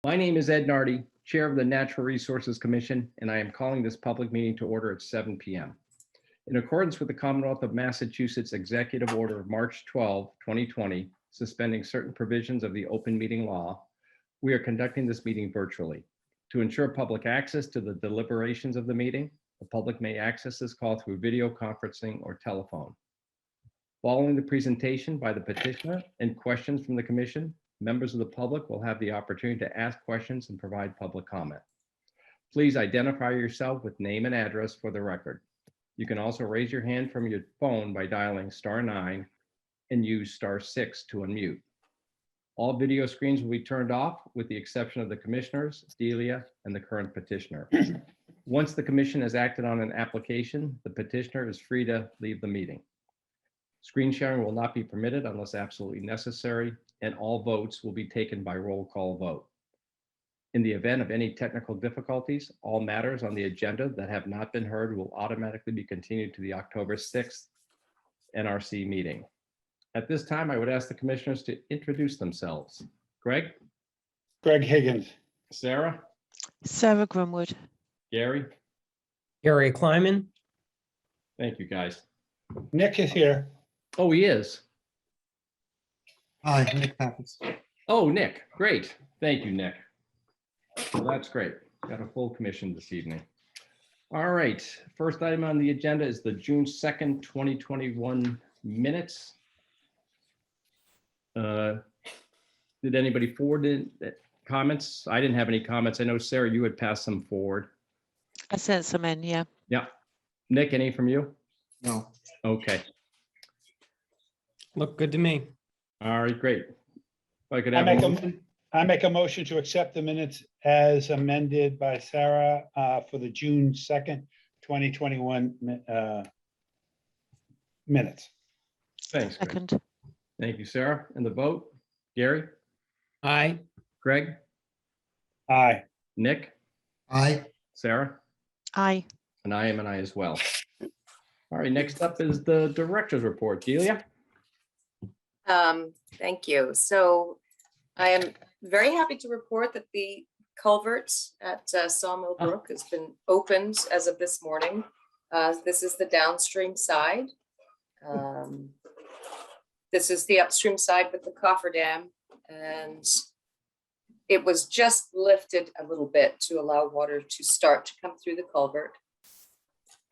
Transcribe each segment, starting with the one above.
My name is Ed Nardi, Chair of the Natural Resources Commission, and I am calling this public meeting to order at 7 p.m. In accordance with the Commonwealth of Massachusetts Executive Order of March 12, 2020, suspending certain provisions of the open meeting law, we are conducting this meeting virtually. To ensure public access to the deliberations of the meeting, the public may access this call through video conferencing or telephone. Following the presentation by the petitioner and questions from the commission, members of the public will have the opportunity to ask questions and provide public comment. Please identify yourself with name and address for the record. You can also raise your hand from your phone by dialing *9 and use *6 to unmute. All video screens will be turned off with the exception of the commissioners, Delia, and the current petitioner. Once the commission has acted on an application, the petitioner is free to leave the meeting. Screen sharing will not be permitted unless absolutely necessary, and all votes will be taken by roll call vote. In the event of any technical difficulties, all matters on the agenda that have not been heard will automatically be continued to the October 6th NRC meeting. At this time, I would ask the commissioners to introduce themselves. Greg? Greg Higgins. Sarah? Sarah Grimwood. Gary? Gary Kleiman. Thank you, guys. Nick is here. Oh, he is. Hi, Nick Pappas. Oh, Nick, great. Thank you, Nick. Well, that's great. Got a full commission this evening. All right, first item on the agenda is the June 2nd, 2021 minutes. Did anybody forward in comments? I didn't have any comments. I know, Sarah, you had passed some forward. I sent some in, yeah. Yeah. Nick, any from you? No. Okay. Look good to me. All right, great. If I could I have make a a- motion. I make a motion to accept the minutes as amended by Sarah for the June 2nd, 2021 minutes. Thanks, Greg. Second. Thank you, Sarah. And the vote? Gary? Aye. Greg? Aye. Nick? Aye. Sarah? Aye. And I am an aye as well. All right, next up is the director's report. Delia? Thank you. So I am very happy to report that the culvert at Sawmill Brook has been opened as of this morning. This is the downstream side. This is the upstream side with the cofferdam, and it was just lifted a little bit to allow water to start to come through the culvert.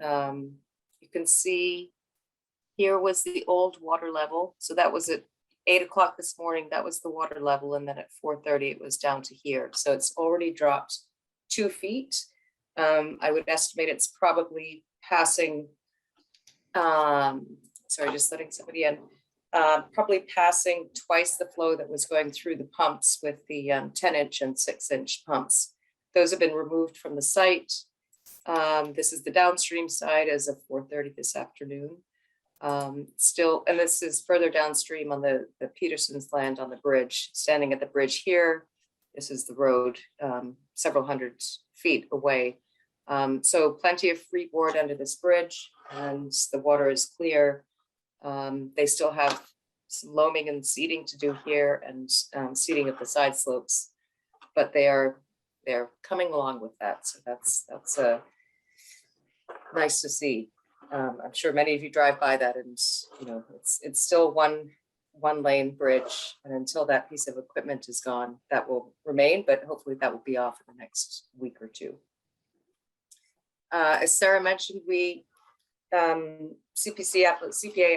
You can see here was the old water level. So that was at 8 o'clock this morning. That was the water level. And then at 4:30, it was down to here. So it's already dropped 2 feet. I would estimate it's probably passing, sorry, just letting somebody in, probably passing twice the flow that was going through the pumps with the 10-inch and 6-inch pumps. Those have been removed from the site. This is the downstream side as of 4:30 this afternoon. Still, and this is further downstream on the Peterson's land on the bridge, standing at the bridge here. This is the road several hundred feet away. So plenty of freeboard under this bridge, and the water is clear. They still have some loaming and seeding to do here, and seeding of the side slopes, but they're coming along with that. So that's nice to see. I'm sure many of you drive by that, and you know it's still one lane bridge, and until that piece of equipment is gone, that will remain, but hopefully that will be off in the next week or two. As Sarah mentioned, we Cpa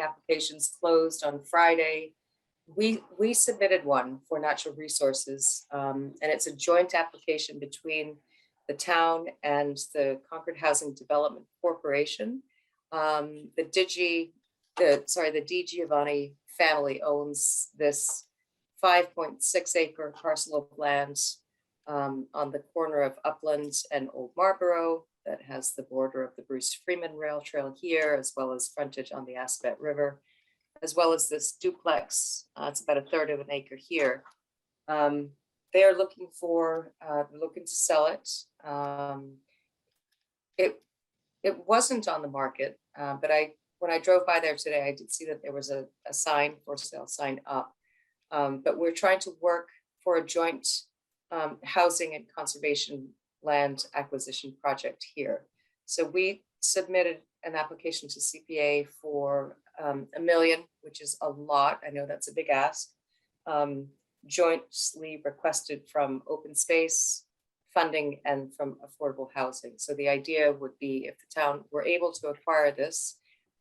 Applications Closed on Friday. We submitted one for natural resources, and it's a joint application between the town and the Concord Housing Development Corporation. The Di Giovanni family owns this 5.6 acre parcel of land on the corner of Upland and Old Marlborough that has the border of the Bruce Freeman Rail Trail here, as well as frontage on the Aspet River, as well as this duplex. It's about 1/3 of an acre here. They are looking to sell it. It wasn't on the market, but when I drove by there today, I did see that there was a sign for sale sign up. But we're trying to work for a joint housing and conservation land acquisition project here. So we submitted an application to CPA for $1 million, which is a lot. I know that's a big ask. Jointly requested from open space funding and from affordable housing. So the idea would be if the town were able to acquire this,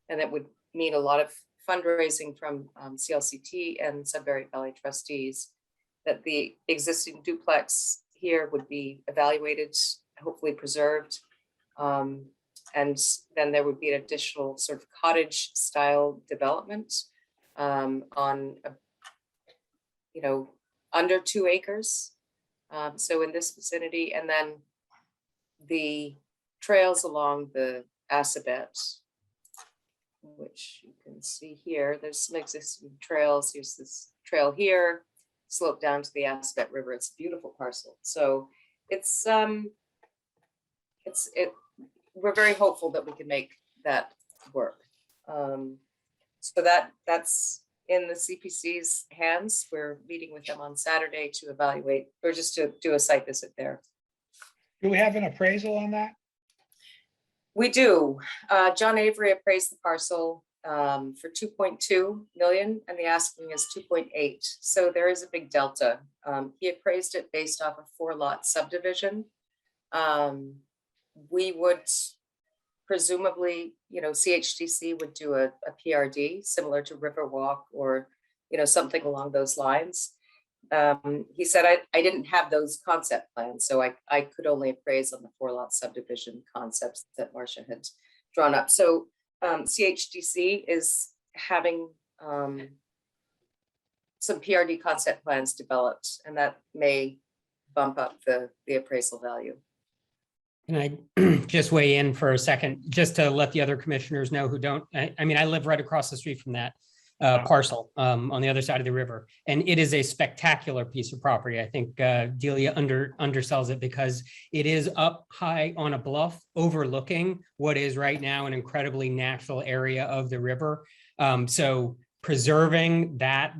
and that would mean a lot of fundraising from CLCT and Sudbury Valley trustees, that the existing duplex here would be evaluated, hopefully preserved. And then there would be an additional sort of cottage style development on, under 2 acres. So in this vicinity, and then the trails along the Assabet, which you can see here, there's some existing trails. Here's this trail here, slope down to the Assabet River. It's a beautiful parcel. So we're very hopeful that we can make that work. So that's in the CPC's hands. We're meeting with them on Saturday to evaluate, or just to do a site visit there. Do we have an appraisal on that? We do. John Avery appraised the parcel for 2.2 million, and the asking is 2.8. So there is a big delta. He appraised it based off a 4-lot subdivision. We would presumably, CHDC would do a PRD similar to Riverwalk or, something along those lines. He said, I didn't have those concept plans, so I could only appraise on the 4-lot subdivision concepts that Marcia had drawn up. So CHDC is having some PRD concept plans developed, and that may bump up the appraisal value. Can I just weigh in for a second, just to let the other commissioners know who don't, I mean, I live right across the street from that parcel on the other side of the river. And it is a spectacular piece of property. I think Delia undersells it because it is up high on a bluff overlooking what is right now an incredibly natural area of the river. So preserving that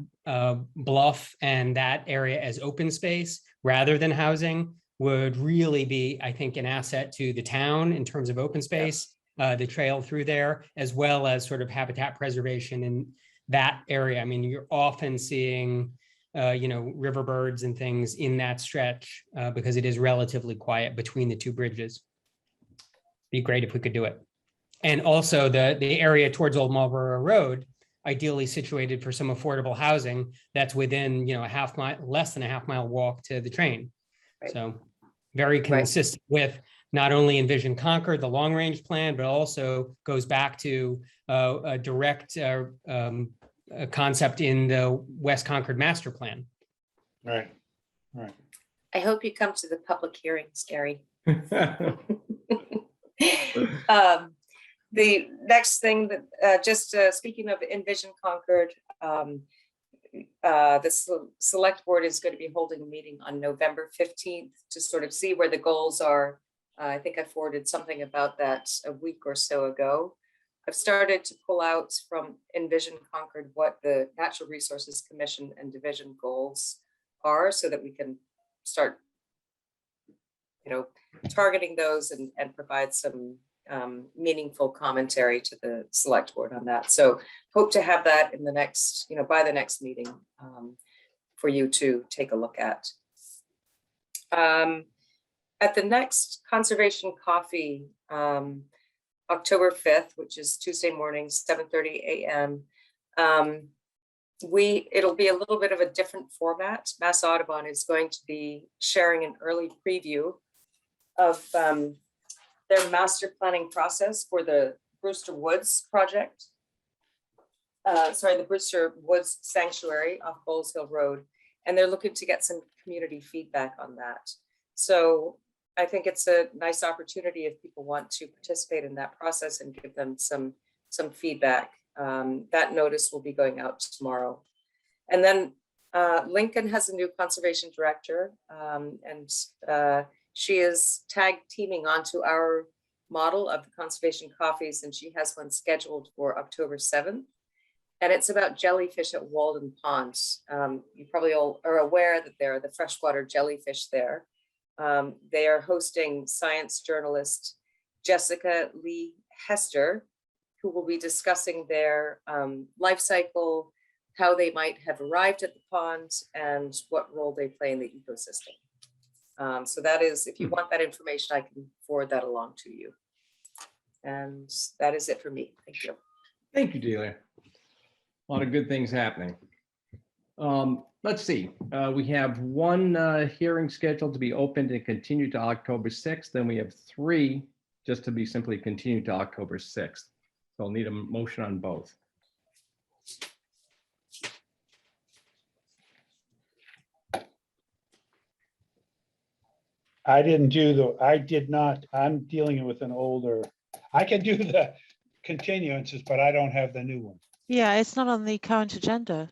bluff and that area as open space rather than housing would really be, I think, an asset to the town in terms of open space, the trail through there, as well as sort of habitat preservation in that area. I mean, you're often seeing, river birds and things in that stretch because it is relatively quiet between the 2 bridges. Be great if we could do it. And also the area towards Old Marlborough Road, ideally situated for some affordable housing that's within, a half mile, less than a half-mile walk to the train. Right. So very consistent with not only Envision Concord, the long-range plan, but also goes back to a direct concept in the West Concord master plan. Right. I hope you come to the public hearings, Gary. The next thing that, speaking of Envision Concord, the select board is going to be holding a meeting on November 15th to sort of see where the goals are. I think I forwarded something about that a week or so ago. I've started to pull out from Envision Concord what the Natural Resources Commission and Division goals are so that we can start, targeting those and provide some meaningful commentary to the select board on that. So hope to have that in the next, by the next meeting for you to take a look at. At the next Conservation Coffee, October 5th, which is Tuesday morning, 7:30 a.m. It'll be a little bit of a different format. Mass Audubon is going to be sharing an early preview of their master planning process for the Brewster Woods project. The Brewster Woods Sanctuary off Bowles Hill Road. And they're looking to get some community feedback on that. So I think it's a nice opportunity if people want to participate in that process and give them some feedback. That notice will be going out tomorrow. And then Lincoln has a new conservation director, and she is tag teaming onto our model of the conservation coffees, and she has one scheduled for October 7th. And it's about jellyfish at Walden Pond. You probably all are aware that there are the freshwater jellyfish there. They are hosting science journalist Jessica Lee Hester, who will be discussing their life cycle, how they might have arrived at the pond, and what role they play in the ecosystem. So that is, if you want that information, I can forward that along to you. And that is it for me. Thank you. Thank you, Delia. A lot of good things happening. Let's see, we have one hearing scheduled to be opened and continued to October 6th. Then we have 3 just to be simply continued to October 6th. So I'll need a motion on both. I did not, I'm dealing with an older, I can do the continuances, but I don't have the new one. Yeah, it's not on the current agenda.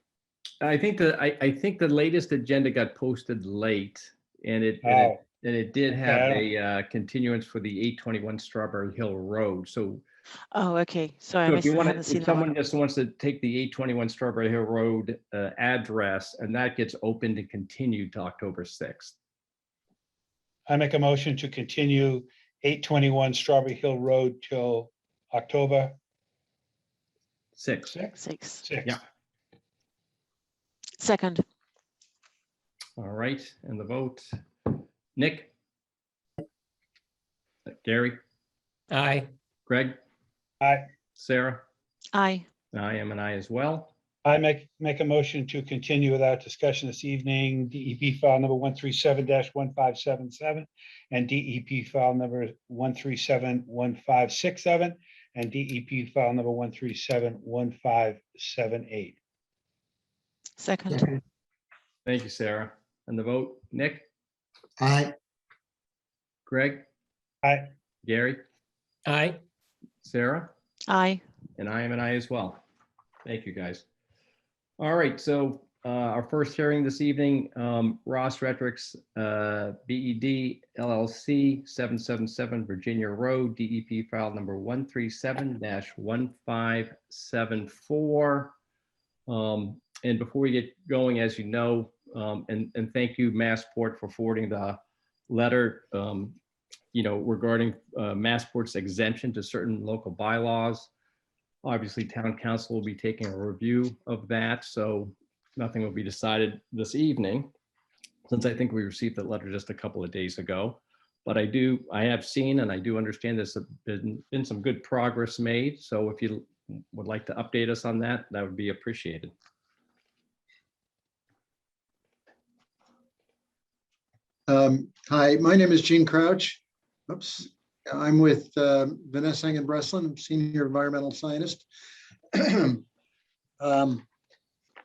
I think the latest agenda got posted late, and it Oh, did have Okay, a continuance for the 821 Strawberry Hill Road. So Oh, okay. Sorry, so I if you missed, want haven't to, seen if that one. someone just wants to take the 821 Strawberry Hill Road address, and that gets opened and continued to October 6th. I make a motion to continue 821 Strawberry Hill Road till October 6th. 6th. 6. Yeah. Second. All right, and the vote. Nick? Gary? Aye. Greg? I Sarah? Aye. I am an aye as well. I make a motion to continue without discussion this evening, DEP file number 137-1577 and DEP file number 137-1567 and DEP file number 137-1578. Second. Thank you, Sarah. And the vote, Nick? Aye. Greg? Aye. Gary? Aye. Sarah? Aye. And I am an aye as well. Thank you, guys. All right, so our first hearing this evening, Ross Redrick's BED LLC, 777 Virginia Road, DEP file number 137-1574. And before we get going, as you know, and thank you, Massport, for forwarding the letter, regarding Massport's exemption to certain local bylaws. Obviously, town council will be taking a review of that, so nothing will be decided this evening, since I think we received the letter just a couple of days ago. But I have seen and I do understand there's been some good progress made. So if you would like to update us on that, that would be appreciated. Hi, my name is Gene Crouch. Oops. I'm with Vanessa Engen-Breslin, I'm Senior Environmental Scientist.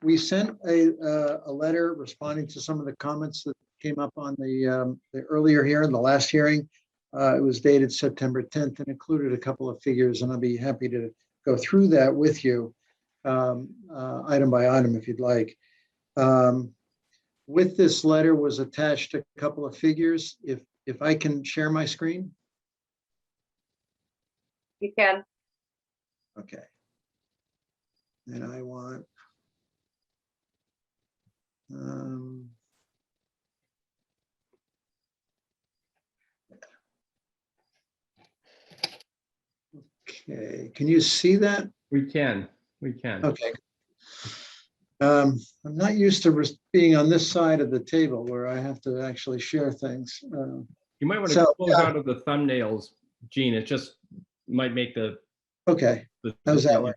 We sent a letter responding to some of the comments that came up on the earlier hearing, the last hearing. It was dated September 10th and included a couple of figures, and I'll be happy to go through that with you item by item if you'd like. With this letter was attached a couple of figures. If I can share my screen. You can. Okay. And I want okay, can you see that? We can. Okay. I'm not used to being on this side of the table where I have to actually share things. You might want to close out of the thumbnails, Gene. It just might make Okay, how's that work?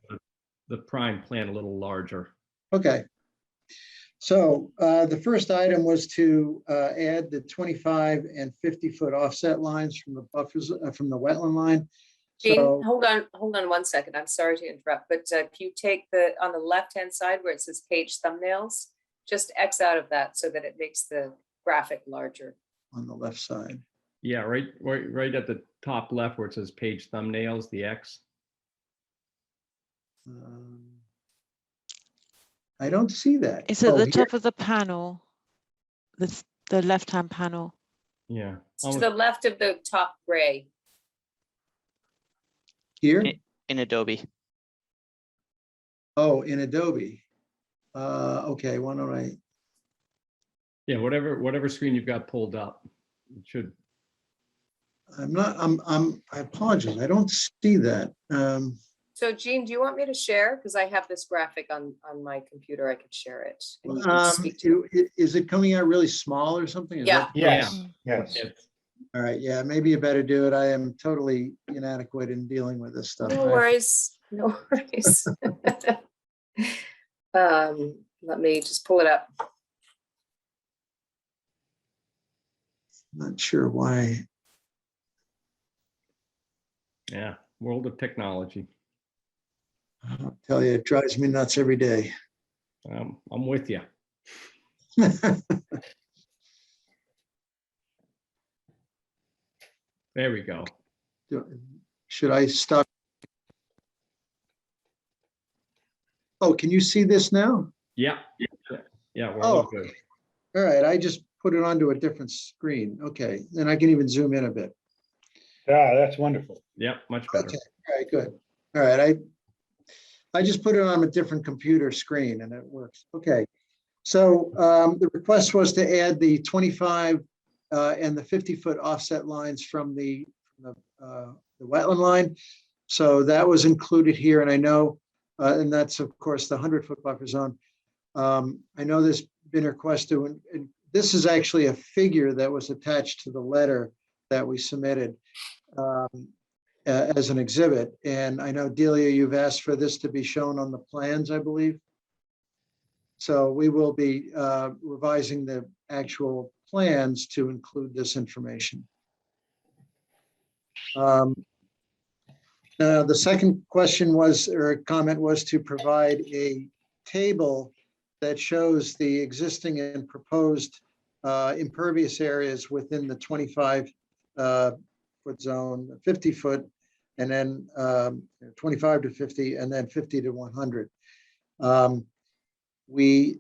the prime plan a little larger. Okay. So the first item was to add the 25 and 50-foot offset lines from the buffers from the wetland line. Gene, So, hold on 1 second. I'm sorry to interrupt, but if you take on the left-hand side where it says page thumbnails, just X out of that so that it makes the graphic larger. on the left side. Yeah, right at the top left where it says page thumbnails, the X. I don't see that. It's at Oh, the here? top of the panel, the left-hand panel. Yeah. It's to the left of the top gray. Here? In Adobe. Oh, in Adobe. Okay, why don't I, Yeah, whatever screen you've got pulled up. It should, I apologize, I don't see that. So Jean, do you want me to share? Because I have this graphic on my computer. I could share it. And you can speak to it. Is it coming out really small or something? Is Yeah. that- Yes, yes. it's- All right, yeah, maybe you better do it. I am totally inadequate in dealing with this stuff. No worries, no worries. Let me just pull it up. Not sure why. yeah, world of technology. I'll tell you, it drives me nuts every day. I'm with you. There we go. Should I stop? Oh, can you see this now? Yeah, yeah, we're all Oh. good. All right, I just put it onto a different screen. Okay, then I can even zoom in a bit. Yeah, that's wonderful. Yeah, much better. Okay, all right, good. All right, I just put it on a different computer screen and it works. Okay. So the request was to add the 25 and the 50-foot offset lines from the wetland line. So that was included here, and I know, and that's of course the 100-foot buffer zone. I know there's been a request to, and this is actually a figure that was attached to the letter that we submitted as an exhibit. And I know, Delia, you've asked for this to be shown on the plans, I believe. So we will be revising the actual plans to include this information. The second question was, or comment was, to provide a table that shows the existing and proposed impervious areas within the 25-foot zone, 50-foot, and then 25 to 50, and then 50 to 100. Let me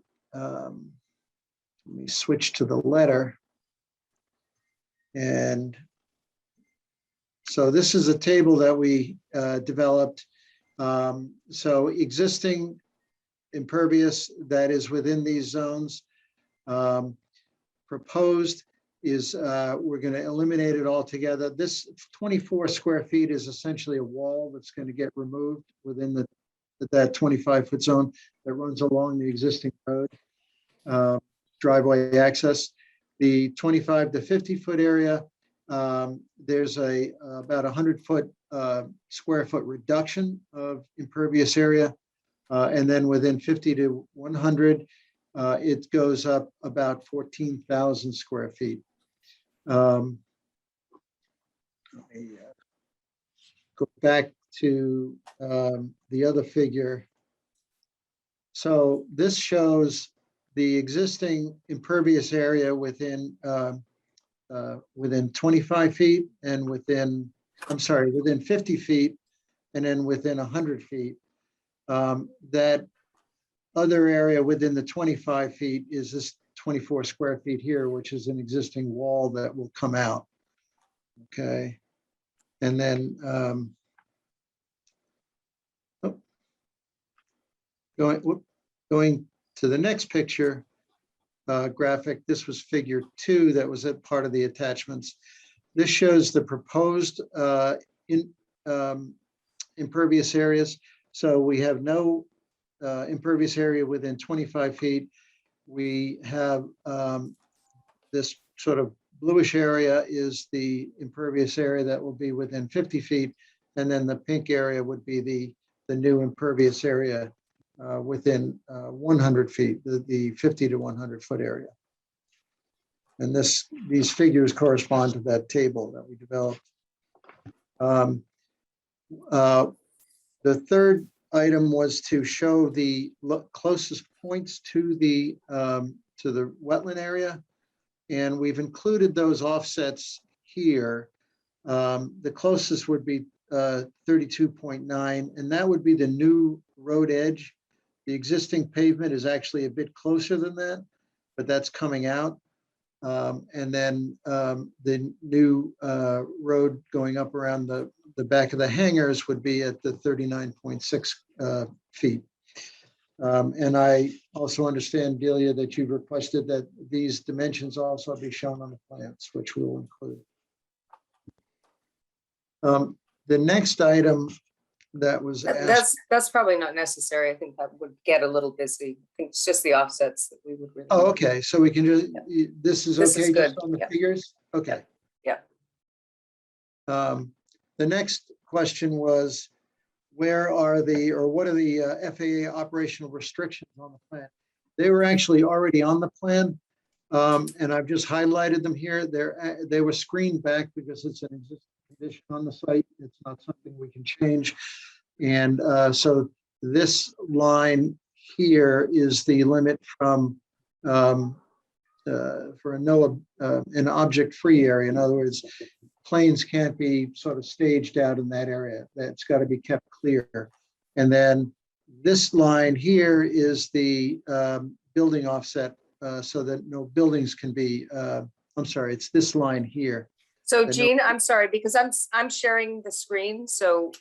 switch to the letter. And so this is a table that we developed. So existing impervious that is within these zones. Proposed is we're going to eliminate it altogether. This 24 square feet is essentially a wall that's going to get removed within that 25-foot zone that runs along the existing road driveway access. The 25 to 50-foot area, there's about 100-foot square foot reduction of impervious area. And then within 50 to 100, it goes up about 14,000 square feet. Let me go back to the other figure. So this shows the existing impervious area within 25 feet and within 50 feet, and then within 100 feet. That other area within the 25 feet is this 24 square feet here, which is an existing wall that will come out. Okay. And then going to the next picture graphic, this was figure 2 that was a part of the attachments. This shows the proposed impervious areas. So we have no impervious area within 25 feet. We have this sort of bluish area is the impervious area that will be within 50 feet. And then the pink area would be the new impervious area within 100 feet, the 50 to 100 foot area. And these figures correspond to that table that we developed. The third item was to show the closest points to the wetland area. And we've included those offsets here. The closest would be 32.9, and that would be the new road edge. The existing pavement is actually a bit closer than that, but that's coming out. And then the new road going up around the back of the hangars would be at the 39.6 feet. And I also understand, Delia, that you've requested that these dimensions also be shown on the plans, which we will include. The next item that was asked. That's probably not necessary. I think that would get a little busy. I think it's just the offsets that we would really. Oh, okay, so we can just, this is This is okay just good, on the yeah. figures? Okay. Yeah. The next question was, where are the, or what are the FAA operational restrictions on the plan? They were actually already on the plan, and I've just highlighted them here. They were screened back because it's an existing condition on the site. It's not something we can change. And so this line here is the limit from for an object-free area. In other words, planes can't be sort of staged out in that area. That's got to be kept clear. And then this line here is the building offset so that no buildings can be, I'm sorry, it's this line here. So no- Jean, I'm sorry, because I'm sharing the screen. So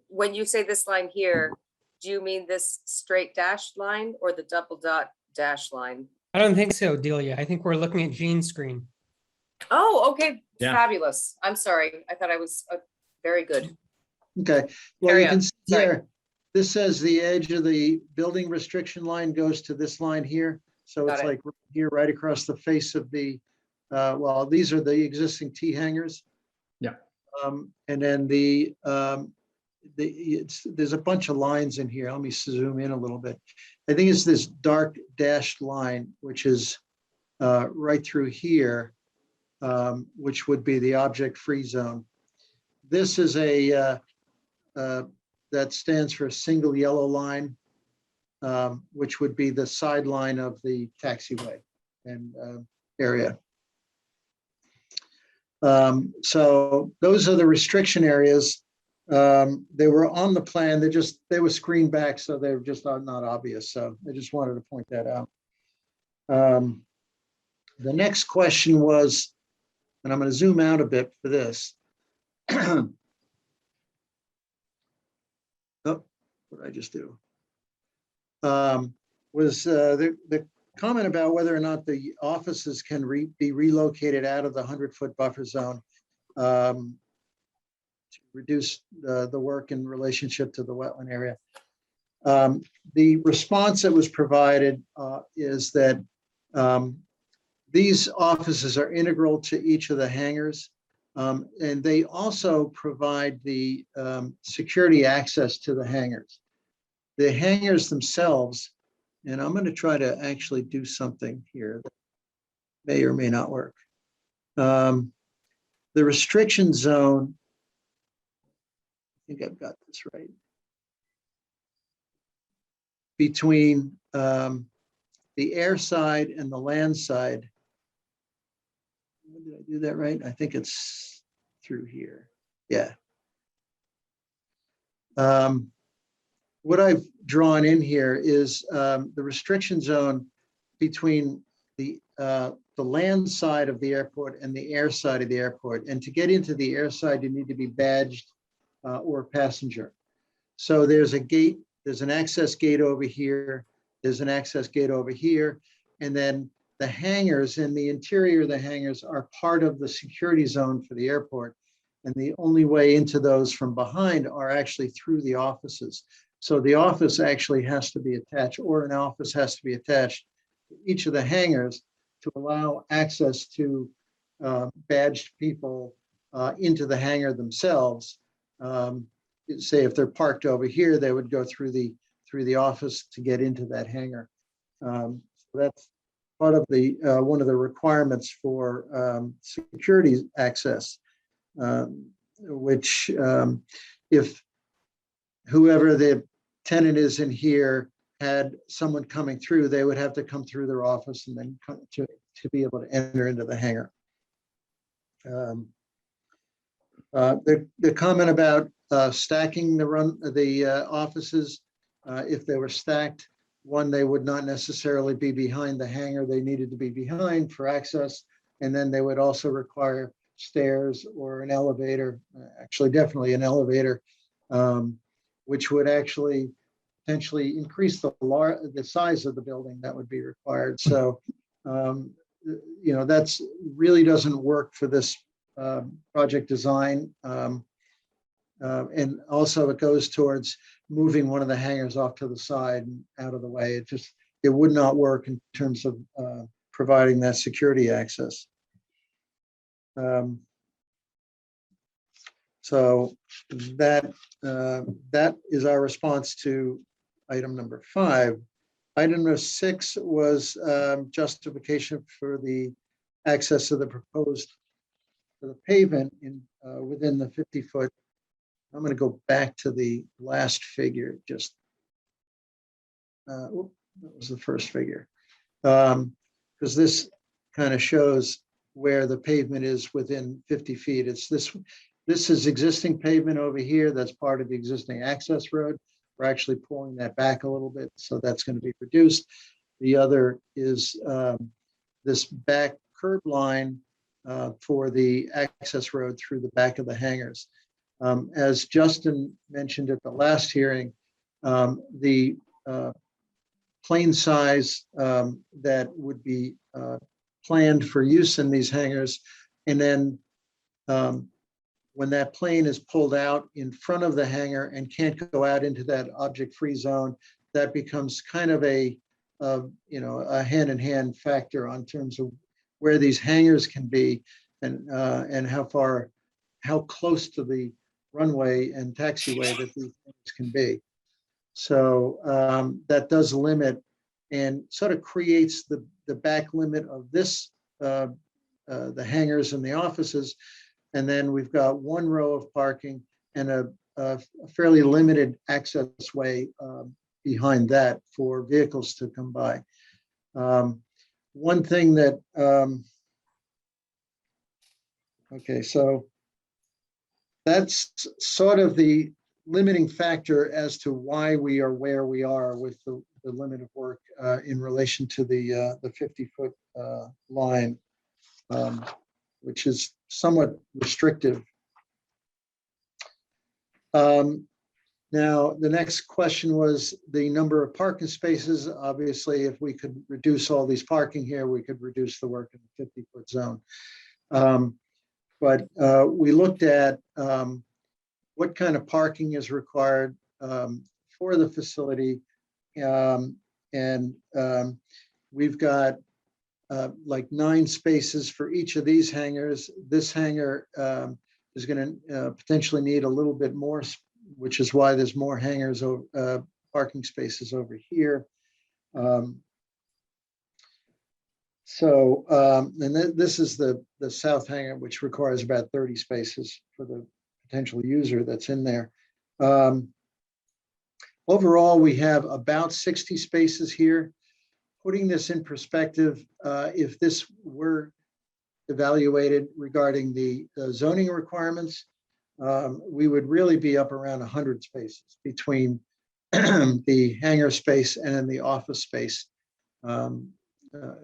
when you say this line here, do you mean this straight dashed line or the double dot dash line? I don't think so, Delia. I think we're looking at Jean's screen. Oh, okay, Yeah. fabulous. I'm sorry. I thought I was very good. Okay, well, Carry you can on. see Sorry. here, this says the edge of the building restriction line goes to this line here. So Got it's it. like here, right across the face of the, well, these are the existing T hangers. Yeah. And then there's a bunch of lines in here. Let me zoom in a little bit. I think it's this dark dashed line, which is right through here, which would be the object-free zone. This is that stands for a single yellow line, which would be the sideline of the taxiway and area. So those are the restriction areas. They were on the plan. They were screened back, so they were just not obvious. So I just wanted to point that out. The next question was, and I'm going to zoom out a bit for this. Oh, what did I just do? Was the comment about whether or not the offices can be relocated out of the 100-foot buffer zone to reduce the work in relationship to the wetland area. The response that was provided is that these offices are integral to each of the hangars. And they also provide the security access to the hangars. The hangars themselves, and I'm going to try to actually do something here that may or may not work. The restriction zone, I think I've got this right, between the air side and the land side. Did I do that right? I think it's through here. Yeah. What I've drawn in here is the restriction zone between the land side of the airport and the air side of the airport. And to get into the air side, you need to be badged or passenger. So there's a gate, there's an access gate over here, there's an access gate over here, and then the hangars in the interior of the hangars are part of the security zone for the airport. And the only way into those from behind are actually through the offices. So the office actually has to be attached, or an office has to be attached to each of the hangars to allow access to badged people into the hangar themselves. Say if they're parked over here, they would go through the office to get into that hangar. So that's part of the one of the requirements for security access, which if whoever the tenant is in here had someone coming through, they would have to come through their office and then come to be able to enter into the hangar. The comment about stacking the offices, if they were stacked, one, they would not necessarily be behind the hangar. They needed to be behind for access. And then they would also require stairs or an elevator, actually definitely an elevator, which would actually potentially increase the size of the building that would be required. So, that's really doesn't work for this project design. And also it goes towards moving one of the hangars off to the side and out of the way. It would not work in terms of providing that security access. So that is our response to item number 5. Item number 6 was justification for the access of the proposed for the pavement within the 50-foot. I'm going to go back to the last figure. That was the first figure, because this kind of shows where the pavement is within 50 feet. It's this is existing pavement over here. That's part of the existing access road. We're actually pulling that back a little bit, so that's going to be reduced. The other is this back curb line for the access road through the back of the hangars. As Justin mentioned at the last hearing, the plane size that would be planned for use in these hangars, and then when that plane is pulled out in front of the hangar and can't go out into that object-free zone, that becomes kind of a hand-in-hand factor on terms of where these hangars can be and how close to the runway and taxiway that these things can be. So that does limit and sort of creates the back limit of this, the hangars and the offices. And then we've got one row of parking and a fairly limited access way behind that for vehicles to come by. One thing that, okay, so that's sort of the limiting factor as to why we are where we are with the limit of work in relation to the 50-foot line, which is somewhat restrictive. Now, the next question was the number of parking spaces. Obviously, if we could reduce all these parking here, we could reduce the work in the 50-foot zone. But we looked at what kind of parking is required for the facility. We've got like 9 spaces for each of these hangars. This hangar is going to potentially need a little bit more, which is why there's more hangars, parking spaces over here. And this is the south hangar, which requires about 30 spaces for the potential user that's in there. Overall, we have about 60 spaces here. Putting this in perspective, if this were evaluated regarding the zoning requirements, we would really be up around 100 spaces between the hangar space and then the office space.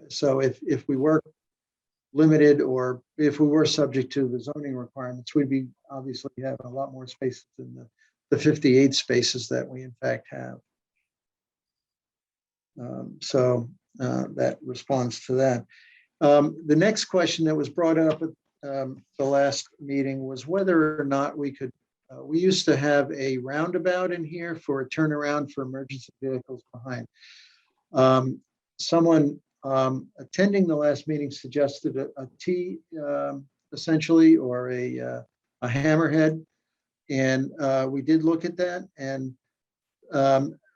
So if we were limited, or if we were subject to the zoning requirements, we'd be obviously having a lot more spaces than the 58 spaces that we in fact have. So that responds to that. The next question that was brought up at the last meeting was whether or not we could, we used to have a roundabout in here for a turnaround for emergency vehicles behind. Someone attending the last meeting suggested a T essentially, or a hammerhead. And we did look at that, and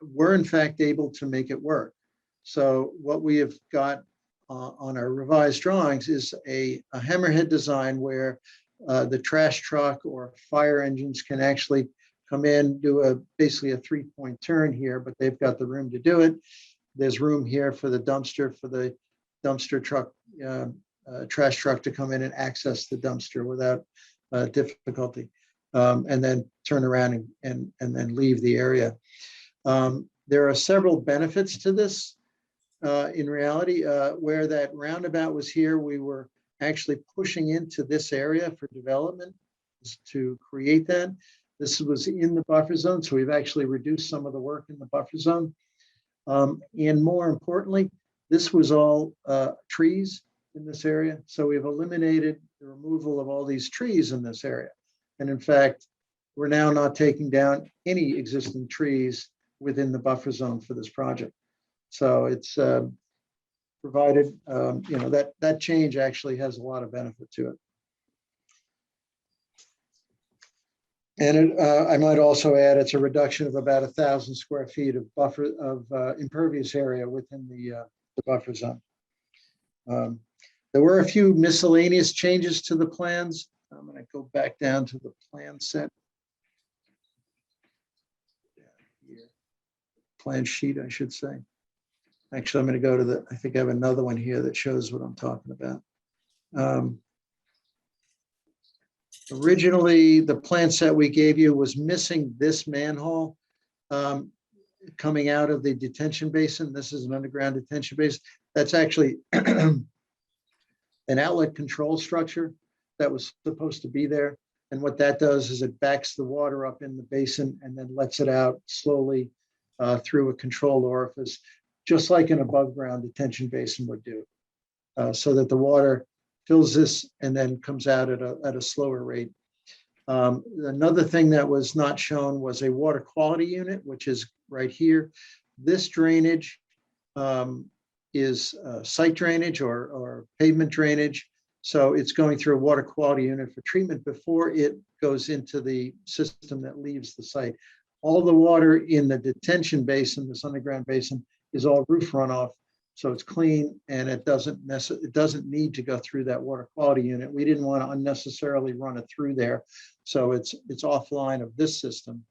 we're in fact able to make it work. So what we have got on our revised drawings is a hammerhead design where the trash truck or fire engines can actually come in, do basically a 3-point turn here, but they've got the room to do it. There's room here for the dumpster truck, trash truck to come in and access the dumpster without difficulty, and then turn around and then leave the area. There are several benefits to this. In reality, where that roundabout was here, we were actually pushing into this area for development to create that. This was in the buffer zone, so we've actually reduced some of the work in the buffer zone. And more importantly, this was all trees in this area. So we've eliminated the removal of all these trees in this area. And in fact, we're now not taking down any existing trees within the buffer zone for this project. So it's provided, that change actually has a lot of benefit to it. And I might also add, it's a reduction of about 1,000 square feet of buffer of impervious area within the buffer zone. There were a few miscellaneous changes to the plans. I'm going to go back down to the plan set. Plan sheet, I should say. Actually, I'm going to go to I think I have another one here that shows what I'm talking about. Originally, the plan set we gave you was missing this manhole coming out of the detention basin. This is an underground detention basin. That's actually an outlet control structure that was supposed to be there. And what that does is it backs the water up in the basin and then lets it out slowly through a controlled orifice, just like an above ground detention basin would do, so that the water fills this and then comes out at a slower rate. Another thing that was not shown was a water quality unit, which is right here. This drainage is site drainage or pavement drainage. So it's going through a water quality unit for treatment before it goes into the system that leaves the site. All the water in the detention basin, this underground basin, is all roof runoff. So it's clean and it doesn't need to go through that water quality unit. We didn't want to unnecessarily run it through there. So it's offline of this system.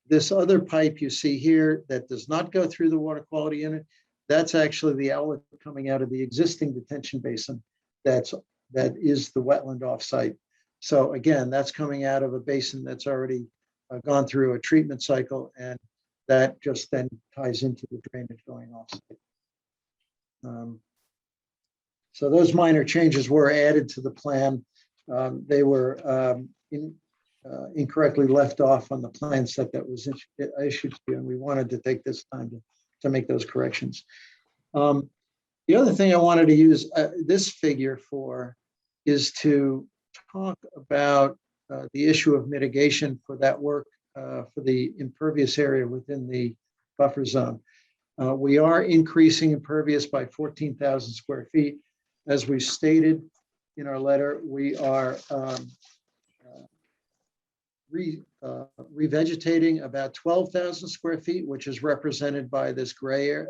This other pipe you see here that does not go through the water quality unit, that's actually the outlet coming out of the existing detention basin. That is the wetland offsite. So again, that's coming out of a basin that's already gone through a treatment cycle, and that just then ties into the drainage going offsite. So those minor changes were added to the plan. They were incorrectly left off on the plan set that was issued to you, and we wanted to take this time to make those corrections. The other thing I wanted to use this figure for is to talk about the issue of mitigation for that work for the impervious area within the buffer zone. We are increasing impervious by 14,000 square feet. As we stated in our letter, we are revegetating about 12,000 square feet, which is represented by this green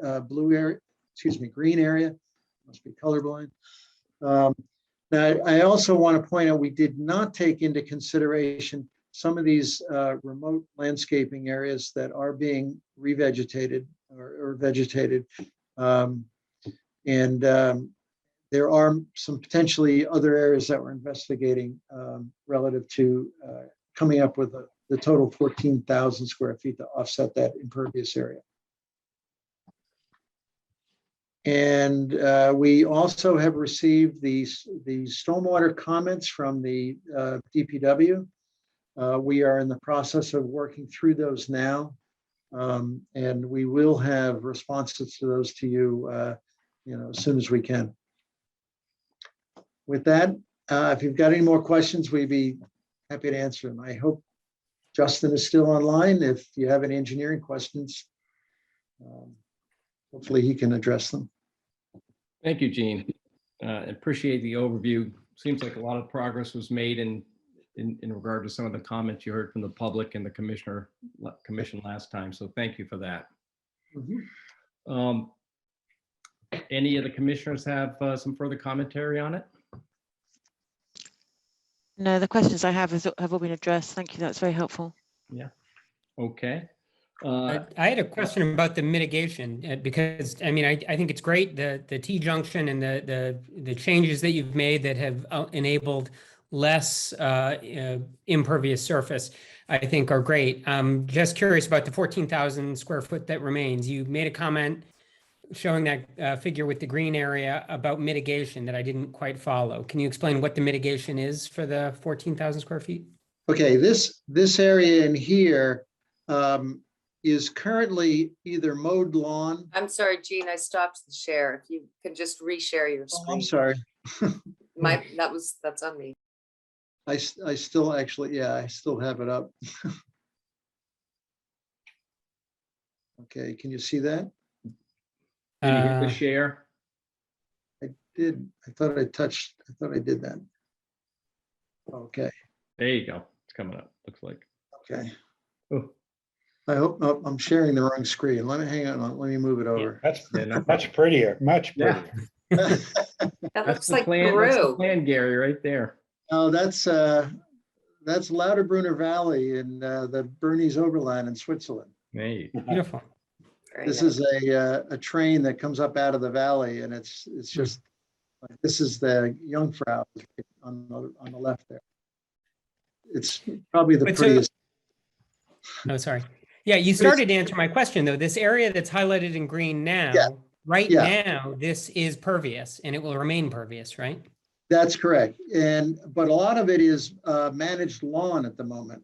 area. Must be colorblind. Now, I also want to point out we did not take into consideration some of these remote landscaping areas that are being revegetated or vegetated. There are some potentially other areas that we're investigating relative to coming up with the total 14,000 square feet to offset that impervious area. And we also have received the stormwater comments from the DPW. We are in the process of working through those now, and we will have responses to those to you, as soon as we can. With that, if you've got any more questions, we'd be happy to answer them. I hope Justin is still online. If you have any engineering questions, hopefully he can address them. Thank you, Gene. Appreciate the overview. Seems like a lot of progress was made in regard to some of the comments you heard from the public and the commission last time. So thank you for that. Mhm. Any of the commissioners have some further commentary on it? No, the questions I have have all been addressed. Thank you. That's very helpful. Yeah. Okay. I had a question about the mitigation because I mean I think it's great the T-junction and the changes that you've made that have enabled less impervious surface I think are great. I'm just curious about the 14,000 square foot that remains. You made a comment showing that figure with the green area about mitigation that I didn't quite follow. Can you explain what the mitigation is for the 14,000 square feet? Okay, this area in here is currently either mowed lawn. I'm sorry, Jean, I stopped the share. If you can just reshare your Oh, screen. I'm sorry. That's on me. I still actually, yeah, I still have it up. Okay, can you see that? Did you hit the Uh, share? I did. I thought I did that. Okay, There you go. It's coming up, looks like. okay. Oh, I hope, no, I'm sharing the wrong screen. Let me hang on. Let me move it over. That's yeah, no much problem. prettier, much Yeah. prettier. That That's looks the like plan. That's the Peru. plan, Gary, right there. Oh, that's Lauterbrunnen Valley in the Bernese Oberland in Switzerland. Hey, beautiful. Very This nice. is a train that comes up out of the valley, and it's just, this is the Jungfrau on the left there. It's probably the But so- prettiest. Oh, sorry. Yeah, you started to answer my question, though. This area that's highlighted in green now, right yeah. now, this is pervious and it will remain pervious, right? That's correct. But a lot of it is managed lawn at the moment.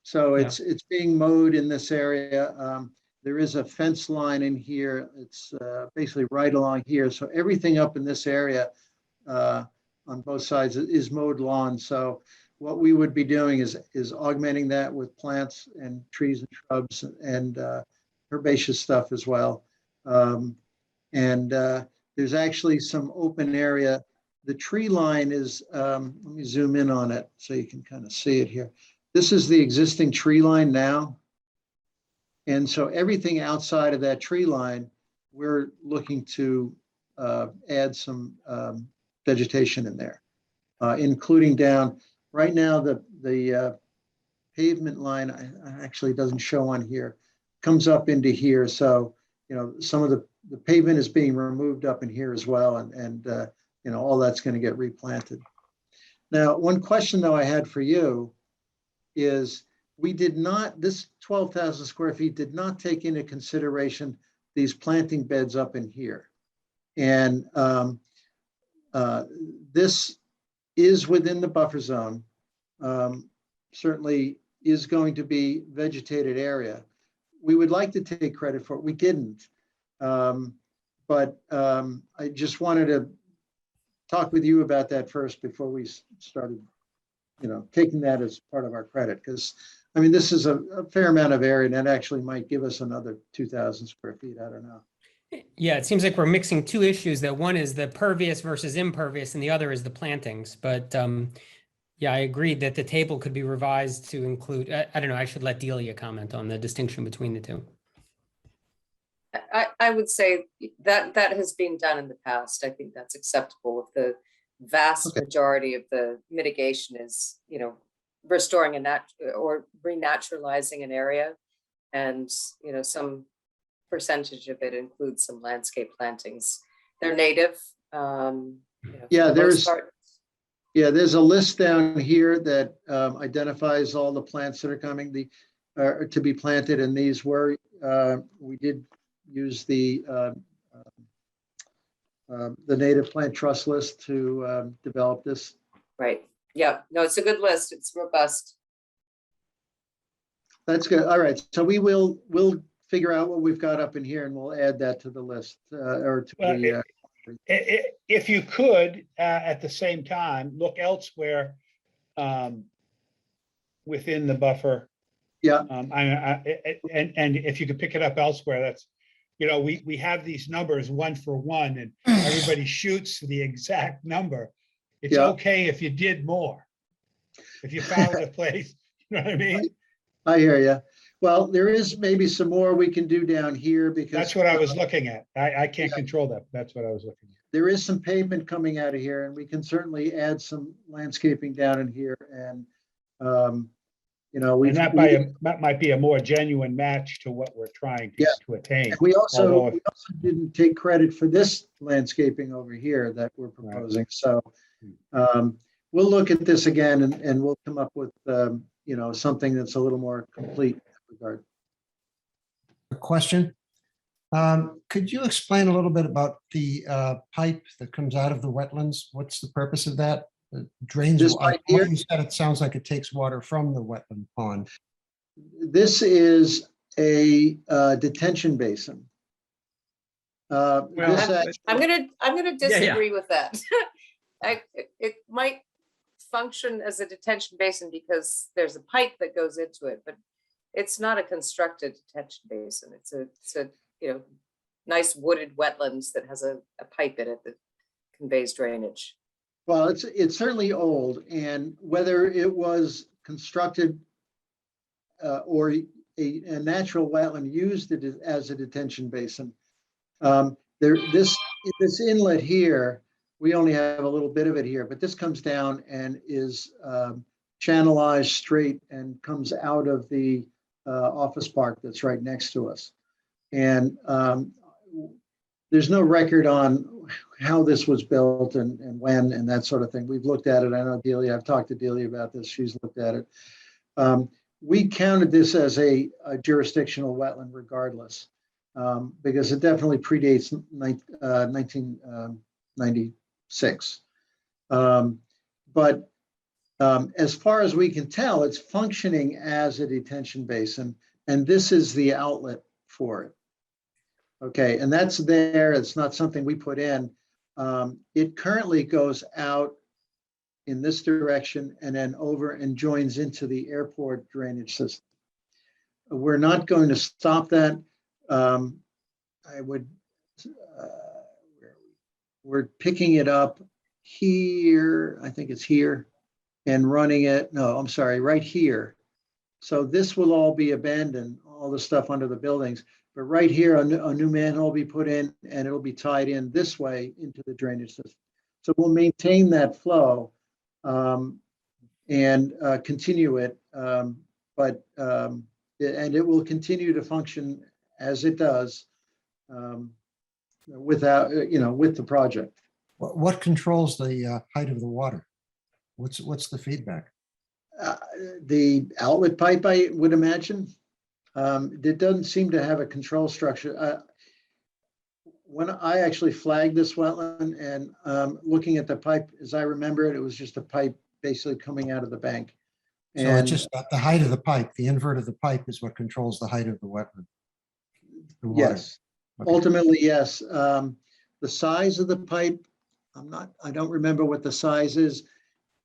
So it's being mowed in this area. There is a fence line in here. It's basically right along here. So everything up in this area on both sides is mowed lawn. So what we would be doing is augmenting that with plants and trees and shrubs and herbaceous stuff as well. There's actually some open area. The tree line is, let me zoom in on it so you can kind of see it here. This is the existing tree line now. And so everything outside of that tree line, we're looking to add some vegetation in there, including down, right now the pavement line actually doesn't show on here, comes up into here. So, you know, some of the pavement is being removed up in here as well. And you know, all that's going to get replanted. Now, one question though I had for you is we did not, this 12,000 square feet did not take into consideration these planting beds up in here. And this is within the buffer zone. Certainly is going to be vegetated area. We would like to take credit for it. We didn't. But I just wanted to talk with you about that first before we started, you know, taking that as part of our credit. Because, I mean, this is a fair amount of area and that actually might give us another 2,000 square feet. I don't know. Yeah, it seems like we're mixing two issues. That one is the pervious versus impervious, and the other is the plantings. But yeah, I agreed that the table could be revised to include. I don't know. I should let Delia comment on the distinction between the two. I would say that has been done in the past. I think that's acceptable. If the vast majority of the mitigation is, you know, restoring or renaturalizing an area, and you know, some percentage of it includes some landscape plantings. They're native. You know, Yeah, for the most part. there's a list down here that identifies all the plants that are coming to be planted, and these were we did use the native plant trust list to develop this. Right. Yeah. No, it's a good list. It's robust. That's good. All right, so we'll figure out what we've got up in here, and we'll add that to the list or to Well, the. If you could, at the same time, look elsewhere within the buffer. Yeah. And if you could pick it up elsewhere, that's, you know, we have these numbers 1 for 1 and everybody shoots for the exact number. It's okay if you did more. If you found a place, you know what I mean? I hear you. Well, there is maybe some more we can do down here because. That's what I was looking at. I can't control that. That's what I was looking at. There is some pavement coming out of here, and we can certainly add some landscaping down in here. And, you know, And that might be a more genuine match to what we're trying to attain. we also didn't take credit for this landscaping over here that we're proposing. Right. So we'll look at this again and we'll come up with, you know, something that's a little more complete in that regard. A question. Could you explain a little bit about the pipe that comes out of the wetlands? What's the purpose of that? drains. This pipe here? You said it sounds like it takes water from the wetland pond. This is a detention basin. Well, This act- I'm gonna Yeah, yeah. disagree with that. It might function as a detention basin because there's a pipe that goes into it, but it's not a constructed detention basin. It's a, nice wooded wetlands that has a pipe in it that conveys drainage. Well, it's certainly old, and whether it was constructed or a natural wetland used it as a detention basin. This inlet here, we only have a little bit of it here, but this comes down and is channelized straight and comes out of the office park that's right next to us. And there's no record on how this was built and when and that sort of thing. We've looked at it. I know Delia, I've talked to Delia about this. She's looked at it. We counted this as a jurisdictional wetland regardless, because it definitely predates 1996. But as far as we can tell, it's functioning as a detention basin, and this is the outlet for it. Okay, and that's there. It's not something we put in. It currently goes out in this direction and then over and joins into the airport drainage system. We're not going to stop that. We're picking it up here, I think it's here, and running it, no, I'm sorry, right here. So this will all be abandoned, all the stuff under the buildings. But right here, a new manhole will be put in and it'll be tied in this way into the drainage system. So we'll maintain that flow and continue it, and it will continue to function as it does without, with the project. What controls the height of the water? What's the feedback? The outlet pipe, I would imagine. It doesn't seem to have a control structure. When I actually flagged this wetland and looking at the pipe, as I remember it, it was just a pipe basically coming out of the bank. So it's just the height of the pipe, the invert of the pipe is what controls the height of the wetland. The water. Yes, Okay. ultimately, yes. The size of the pipe, I don't remember what the size is.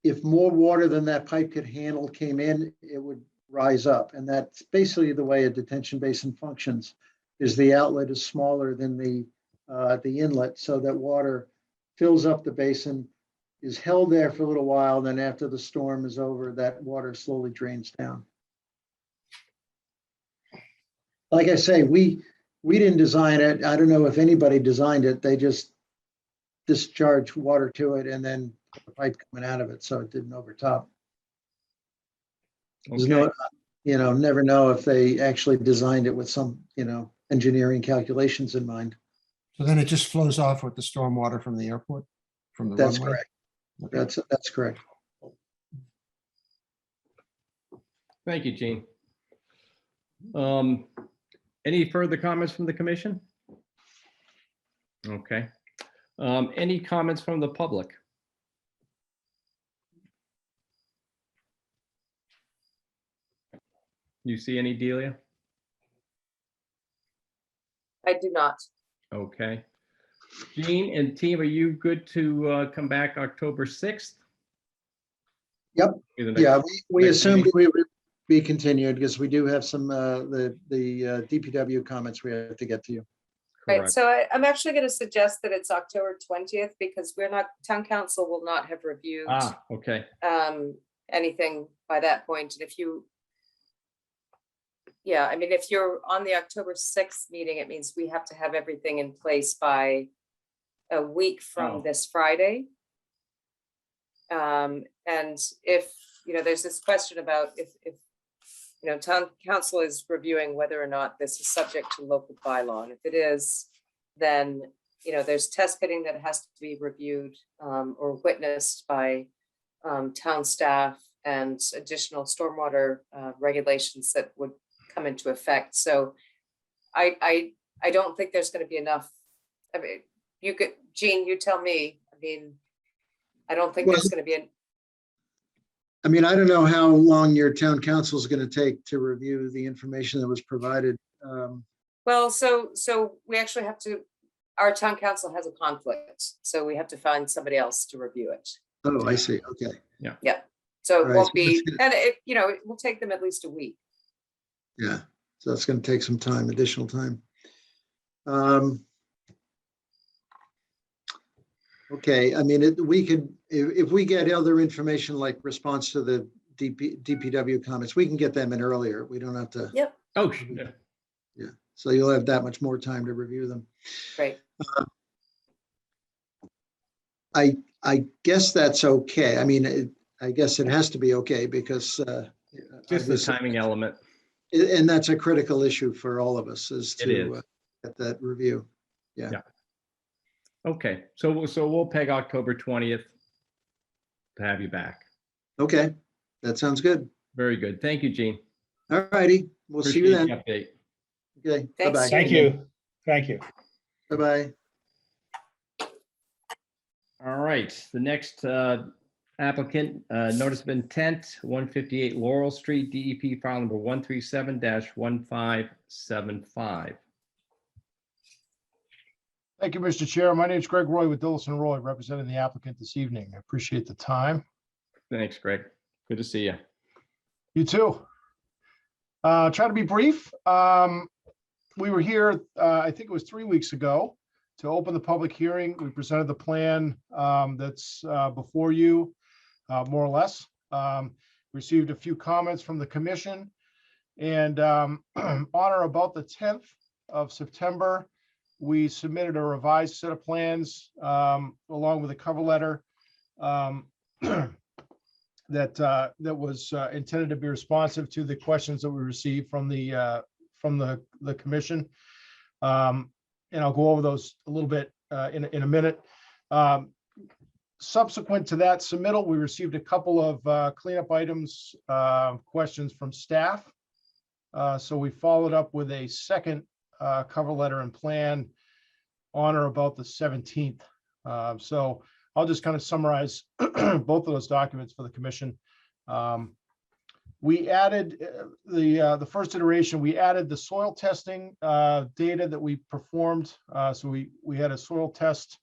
If more water than that pipe could handle came in, it would rise up. And that's basically the way a detention basin functions, is the outlet is smaller than the inlet, so that water fills up the basin, is held there for a little while, then after the storm is over, that water slowly drains down. Like I say, we didn't design it. I don't know if anybody designed it. They just discharged water to it and then the pipe coming out of it, so it didn't overtop. There's no, never know if they actually designed it with some, engineering calculations in mind. So then it just flows off with the stormwater from the airport, from the That's runway? correct. Okay. That's correct. Thank you, Gene. Any further comments from the commission? Okay. Any comments from the public? You see any, Delia? I do not. Okay. Gene and team, are you good to come back October 6th? Yep. Either next- Yeah, we next assumed meeting? we would be continued because we do have some, the DPW comments we have to get to you. Right, Correct. so I'm actually going to suggest that it's October 20th because town council will not have reviewed Okay. anything by that point. And if you're on the October 6th meeting, it means we have to have everything in place by a week from this Friday. And if, there's this question about if town council is reviewing whether or not this is subject to local bylaw. And if it is, then, there's test pitting that has to be reviewed or witnessed by town staff and additional stormwater regulations that would come into effect. So I don't think there's going to be enough. I mean, Gene, you tell me. I mean, I don't think there's going to be I mean, I don't know how long your town council is going to take to review the information that was provided. Well, so we actually have to, our town council has a conflict, so we have to find somebody else to review it. Oh, I see. Okay. So All it right, won't so be, it's gonna- and it will take them at least a week. Yeah. So that's going to take some time, additional time. Okay. I mean, we could, if we get other information like response to the DPW comments, we can get them in earlier. We don't have to. Yep, Oh, Yeah. So you'll have that much more time to review them. right. I guess that's okay. I mean, I guess it has to be okay because just the obviously- timing element. and that's a critical issue for all of us is It to is. get that review. Okay, so we'll peg October 20th to have you back. Okay, that sounds good. Very good. Thank you, Gene. All righty, we'll see you Appreciate then. the update. Okay, Thanks, bye-bye. Thank you. Thank you. Bye-bye. All right, the next applicant, notice of intent, 158 Laurel Street, DEP file number 137-1575. Thank you, Mr. Chair. My name is Greg Roy with Dillison Roy, representing the applicant this evening. I appreciate the time. Thanks, Greg. Good to see you. You too. Try to be brief. We were here, I think it was 3 weeks ago, to open the public hearing. We presented the plan that's before you, more or less. Received a few comments from the commission. And on or about the 10th of September, we submitted a revised set of plans along with a cover letter that was intended to be responsive to the questions that we received from the commission. And I'll go over those a little bit in a minute. Subsequent to that submittal, we received a couple of cleanup items, questions from staff. So we followed up with a second cover letter and plan on or about the 17th. So I'll just kind of summarize both of those documents for the commission. We added the first iteration, we added the soil testing data that we performed. So we had a soil test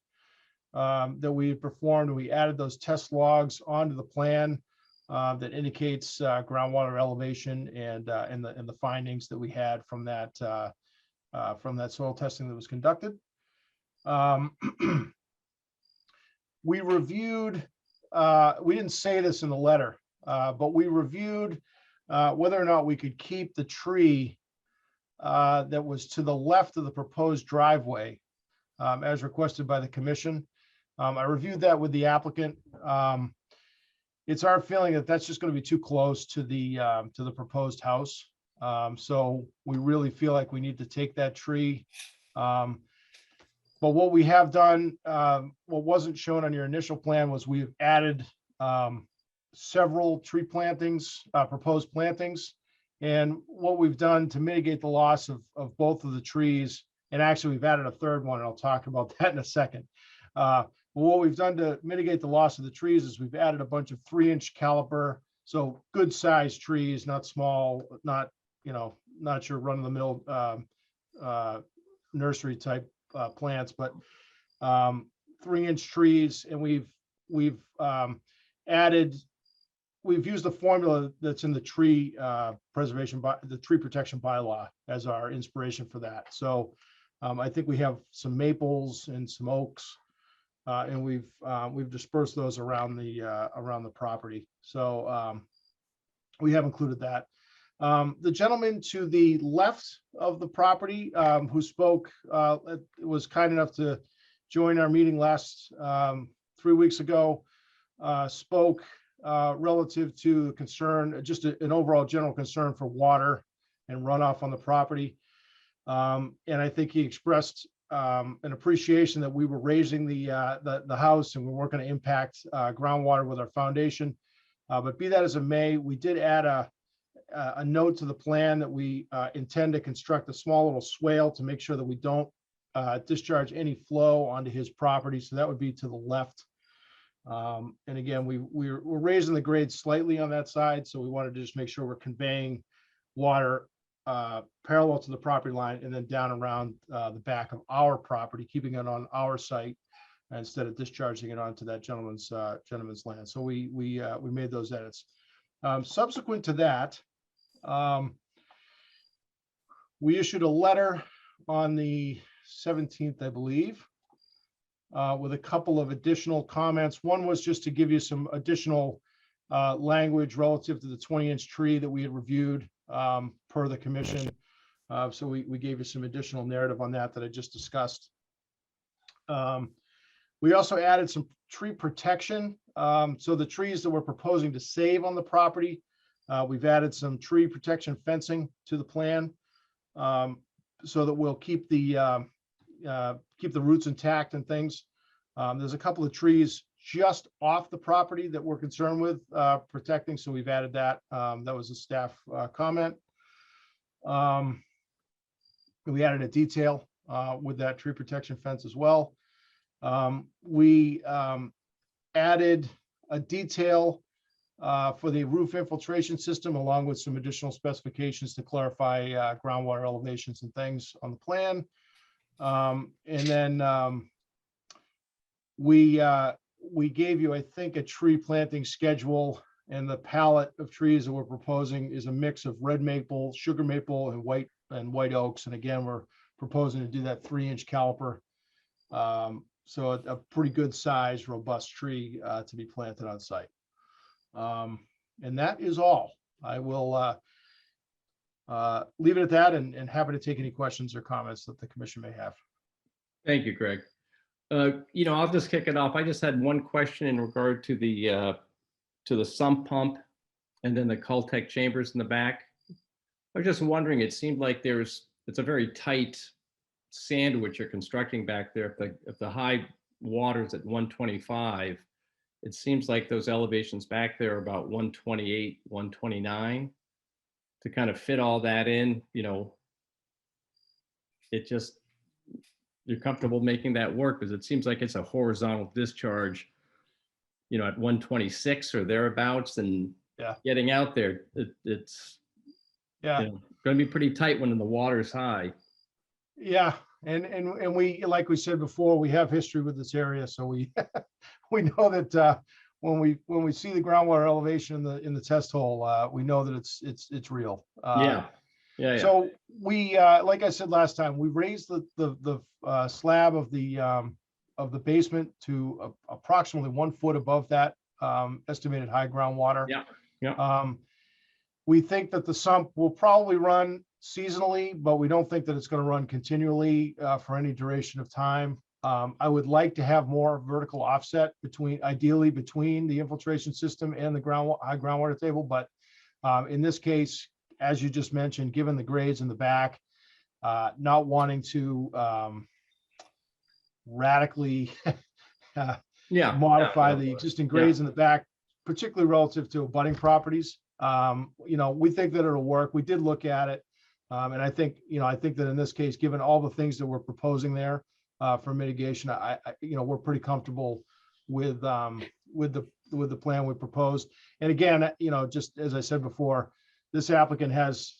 that we had performed. We added those test logs onto the plan that indicates groundwater elevation and the findings that we had from that soil testing that was conducted. We reviewed, we didn't say this in the letter, but we reviewed whether or not we could keep the tree that was to the left of the proposed driveway as requested by the commission. I reviewed that with the applicant. It's our feeling that that's just going to be too close to the proposed house. So we really feel like we need to take that tree. But what we have done, what wasn't shown on your initial plan was we've added several tree plantings, proposed plantings. And what we've done to mitigate the loss of both of the trees, and actually we've added a third one, and I'll talk about that in a second. But what we've done to mitigate the loss of the trees is we've added a bunch of 3-inch caliber, so good sized trees, not small, not your run of the mill nursery type plants, but 3-inch trees. And we've used the formula that's in the tree preservation, the tree protection bylaw as our inspiration for that. So I think we have some maples and some oaks, and we've dispersed those around the property. So we have included that. The gentleman to the left of the property who spoke was kind enough to join our meeting last 3 weeks ago, spoke relative to concern, just an overall general concern for water and runoff on the property. And I think he expressed an appreciation that we were raising the house and we weren't going to impact groundwater with our foundation. But be that as it may, we did add a note to the plan that we intend to construct a small little swale to make sure that we don't discharge any flow onto his property. So that would be to the left And again, we're raising the grade slightly on that side, so we wanted to just make sure we're conveying water parallel to the property line and then down around the back of our property, keeping it on our site instead of discharging it onto that gentleman's land. So we made those edits. Subsequent to that, we issued a letter on the 17th, I believe, with a couple of additional comments. One was just to give you some additional language relative to the 20-inch tree that we had reviewed per the commission. So we gave you some additional narrative on that I just discussed. We also added some tree protection. So the trees that we're proposing to save on the property, we've added some tree protection fencing to the plan so that we'll keep the roots intact and things. There's a couple of trees just off the property that we're concerned with protecting, so we've added that. That was a staff comment. We added a detail with that tree protection fence as well. We added a detail for the roof infiltration system, along with some additional specifications to clarify groundwater elevations and things on the plan. And then we gave you, I think, a tree planting schedule, and the palette of trees that we're proposing is a mix of red maple, sugar maple, and white oaks. And again, we're proposing to do that 3-inch caliper. So a pretty good size, robust tree to be planted on site. And that is all. I will leave it at that and happy to take any questions or comments that the commission may have. Thank you, Greg. I'll just kick it off. I just had one question in regard to the sump pump and then the Cultec chambers in the back. I was just wondering, it seemed like it's a very tight sandwich you're constructing back there. If the high water's at 125, it seems like those elevations back there are about 128, 129. To kind of fit all that in, you're comfortable making that work, because it seems like it's a horizontal discharge, at 126 or thereabouts, and getting out there, it's going to be pretty tight when the water is high. Yeah, and we, like we said before, we have history with this area, so we we know that when we see the groundwater elevation in the test hole, we know that it's real. Yeah. So we, like I said last time, we raised the slab of the basement to approximately 1 foot above that estimated high groundwater. Yeah. We think that the sump will probably run seasonally, but we don't think that it's going to run continually for any duration of time. I would like to have more vertical offset ideally between the infiltration system and the high groundwater table. But in this case, as you just mentioned, given the grades in the back, not wanting to radically modify the existing grades in the back, particularly relative to abutting properties. We think that it'll work. We did look at it. And I think that in this case, given all the things that we're proposing there for mitigation, we're pretty comfortable with the plan we proposed. And again, just as I said before, this applicant has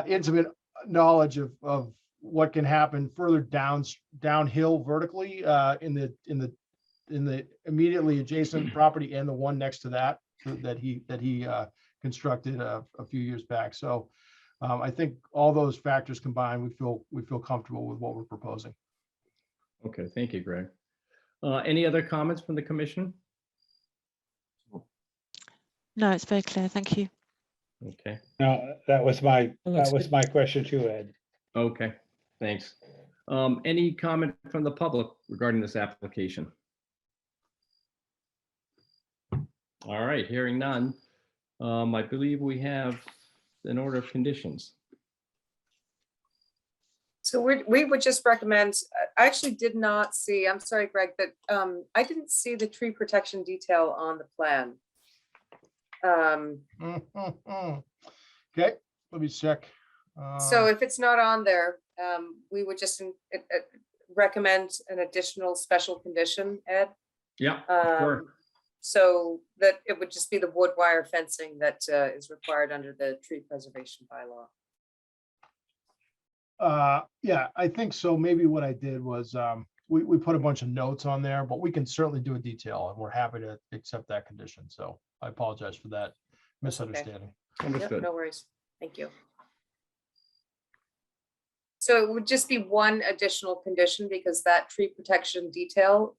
intimate knowledge of what can happen further downhill vertically in the immediately adjacent property and the one next to that he constructed a few years back. So I think all those factors combined, we feel comfortable with what we're proposing. Okay, thank you, Greg. Any other comments from the commission? No, it's very clear. Thank you. Okay. No, that was my question too, Ed. Okay, thanks. Any comment from the public regarding this application? All right, hearing none. I believe we have an order of conditions. So we would just recommend, I actually did not see, I'm sorry, Greg, but I didn't see the tree protection detail on the plan. Okay, let me check. So if it's not on there, we would just recommend an additional special condition, Ed. Yeah, Um, sure. So that it would just be the wood wire fencing that is required under the tree preservation bylaw. Yeah, I think so. Maybe what I did was, we put a bunch of notes on there, but we can certainly do a detail and we're happy to accept that condition. So I apologize for that misunderstanding. Yep, Understood. no worries. Thank you. So it would just be one additional condition because that tree protection detail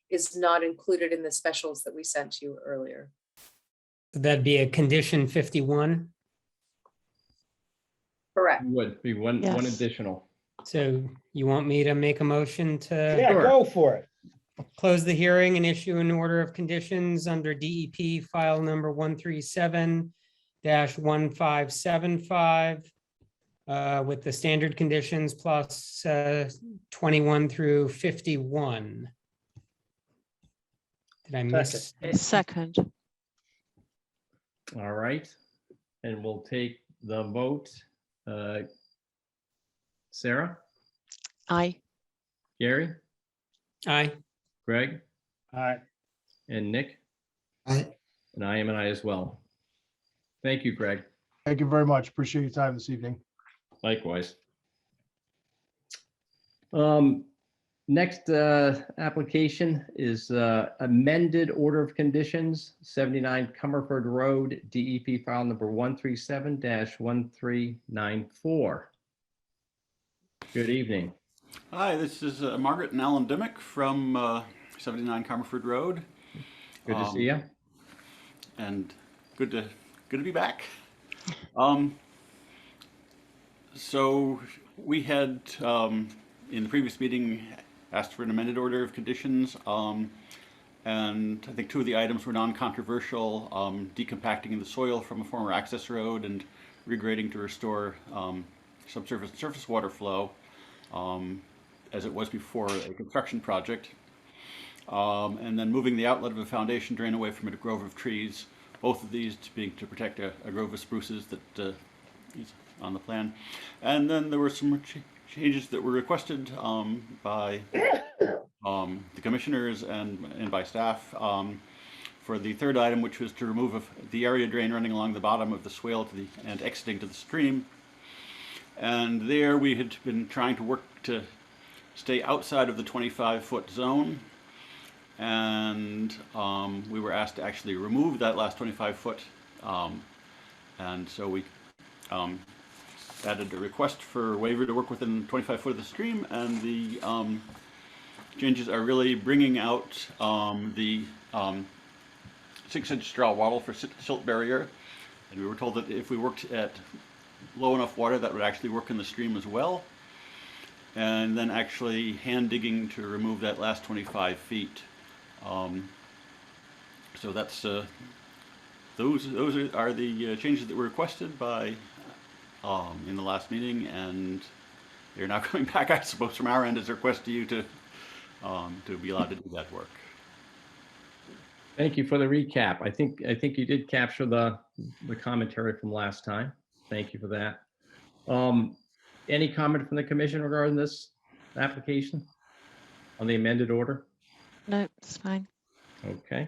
is not included in the specials that we sent you earlier. That'd be a condition 51. Correct. Would be one Yes. additional. So you want me to make a motion to Yeah, Sure. go for it. close the hearing and issue an order of conditions under DEP file number 137-1575 with the standard conditions plus 21 through 51. Did I miss? Second, All right. And we'll take the vote. Sarah, aye. Gary, Aye. Greg, All right. and Nick, I, and I am an I as well. Thank you, Greg. Thank you very much. Appreciate your time this evening. Likewise. Next application is amended order of conditions, 79 Cumberford Road, DEP file number 137-1394. Good evening. Hi, this is Margaret and Alan Dimmick from 79 Comerford Road, Good to see you. and good to be back. So we had in the previous meeting asked for an amended order of conditions, and I think two of the items were non-controversial: decompacting the soil from a former access road and regrading to restore subsurface and surface water flow, as it was before a construction project, and then moving the outlet of a foundation drain away from a grove of trees, both of these being to protect a grove of spruces that is on the plan. And then there were some changes that were requested by the commissioners and by staff for the third item, which was to remove the area drain running along the bottom of the swale and exiting to the stream. And there we had been trying to work to stay outside of the 25-foot zone. And we were asked to actually remove that last 25-foot. And so we added a request for waiver to work within 25 foot of the stream. And the changes are really bringing out the 6-inch straw wattle for silt barrier. And we were told that if we worked at low enough water, that would actually work in the stream as well. And then actually hand digging to remove that last 25 feet. So that's those are the changes that were requested by in the last meeting, and they're now coming back, I suppose, from our end as a request to you to be allowed to do that work. Thank you for the recap. I think you did capture the commentary from last time. Thank you for that. Any comment from the commission regarding this application on the amended order? No, it's fine. Okay.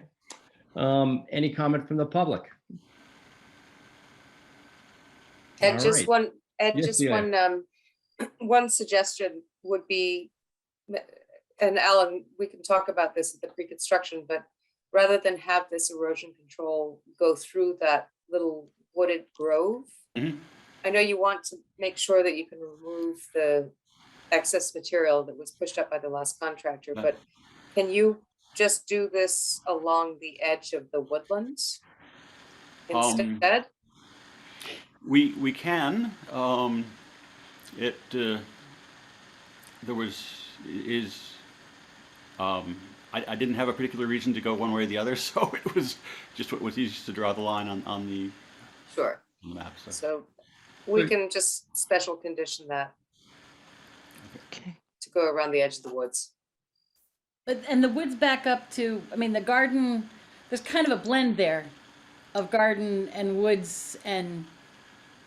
Any comment from the public? And All just right. one, Ed, Yes, just Celia. one suggestion would be, and Alan, we can talk about this at the pre-construction, but rather than have this erosion control go through that little wooded grove, Mhm. I know you want to make sure that you can remove the excess material that was pushed up by the last contractor, Right. but can you just do this along the edge of the woodlands instead? We can. I didn't have a particular reason to go one way or the other, so it was just what was easiest to draw the line on the Sure. map. So. So we Good. can just special condition that Okay. to go around the edge of the woods. But, and the woods back up to, I mean, the garden, there's kind of a blend there of garden and woods. And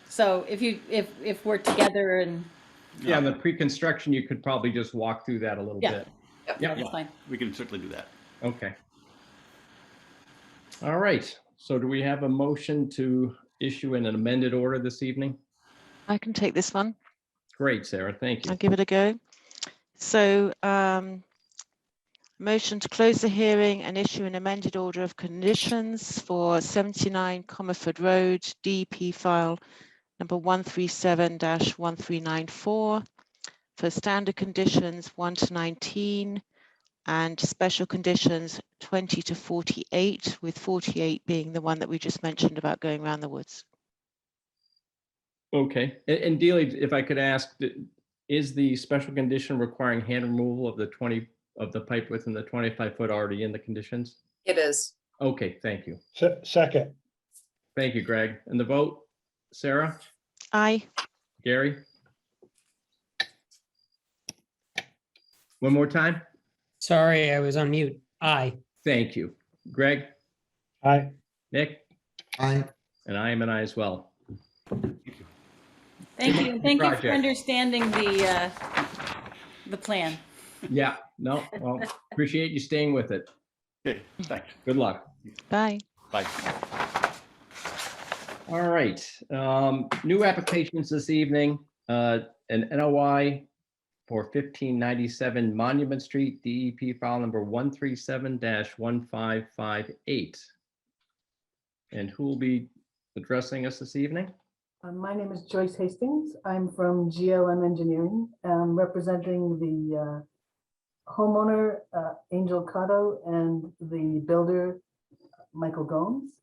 so if we're together and, Yeah, in the pre-construction, you could probably just walk through that a little Yeah. bit. Yep. Yeah. that's fine. We can certainly do that. Okay. All right. So do we have a motion to issue an amended order this evening? I can take this one. Great, Sarah. Thank I'll you. give it a go. So motion to close the hearing and issue an amended order of conditions for 79 Comerford Road, DEP file number 137-1394 for standard conditions 1 to 19 and special conditions 20 to 48, with 48 being the one that we just mentioned about going around the woods. Okay. And Dealey, if I could ask, is the special condition requiring hand removal of the pipe within the 25-foot already in the conditions? It is. Okay, thank you. Second, Thank you, Greg. And the vote, Sarah, Aye. Gary? One more time? Sorry, I was on mute. Aye. Thank you. Greg, aye. Nick, I, and I am an aye as well. Thank you. And thank you for Project. understanding the plan. Yeah, no, well, appreciate you staying with it. Okay, thanks. Good luck. Bye. Bye. All right, new applications this evening, an NOI for 1597 Monument Street, DEP file number 137-1558. And who will be addressing us this evening? My name is Joyce Hastings. I'm from GLM Engineering. I'm representing the homeowner, Angel Cotto, and the builder, Michael Gomes.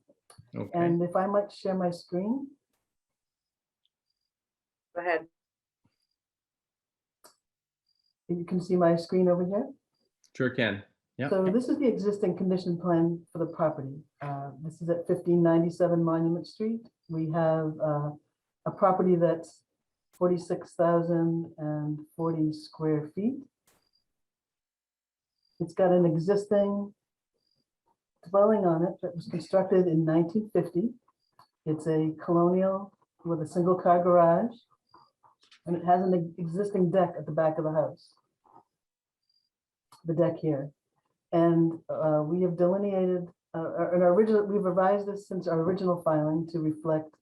Okay, And if I might share my screen. Go ahead. You can see my screen over here. sure can. Yeah, So this is the existing condition plan for the property. This is at 1597 Monument Street. We have a property that's 46,040 square feet. It's got an existing dwelling on it that was constructed in 1950. It's a colonial with a single car garage, and it has an existing deck at the back of the house. The deck here. And we have delineated, we've revised this since our original filing to reflect,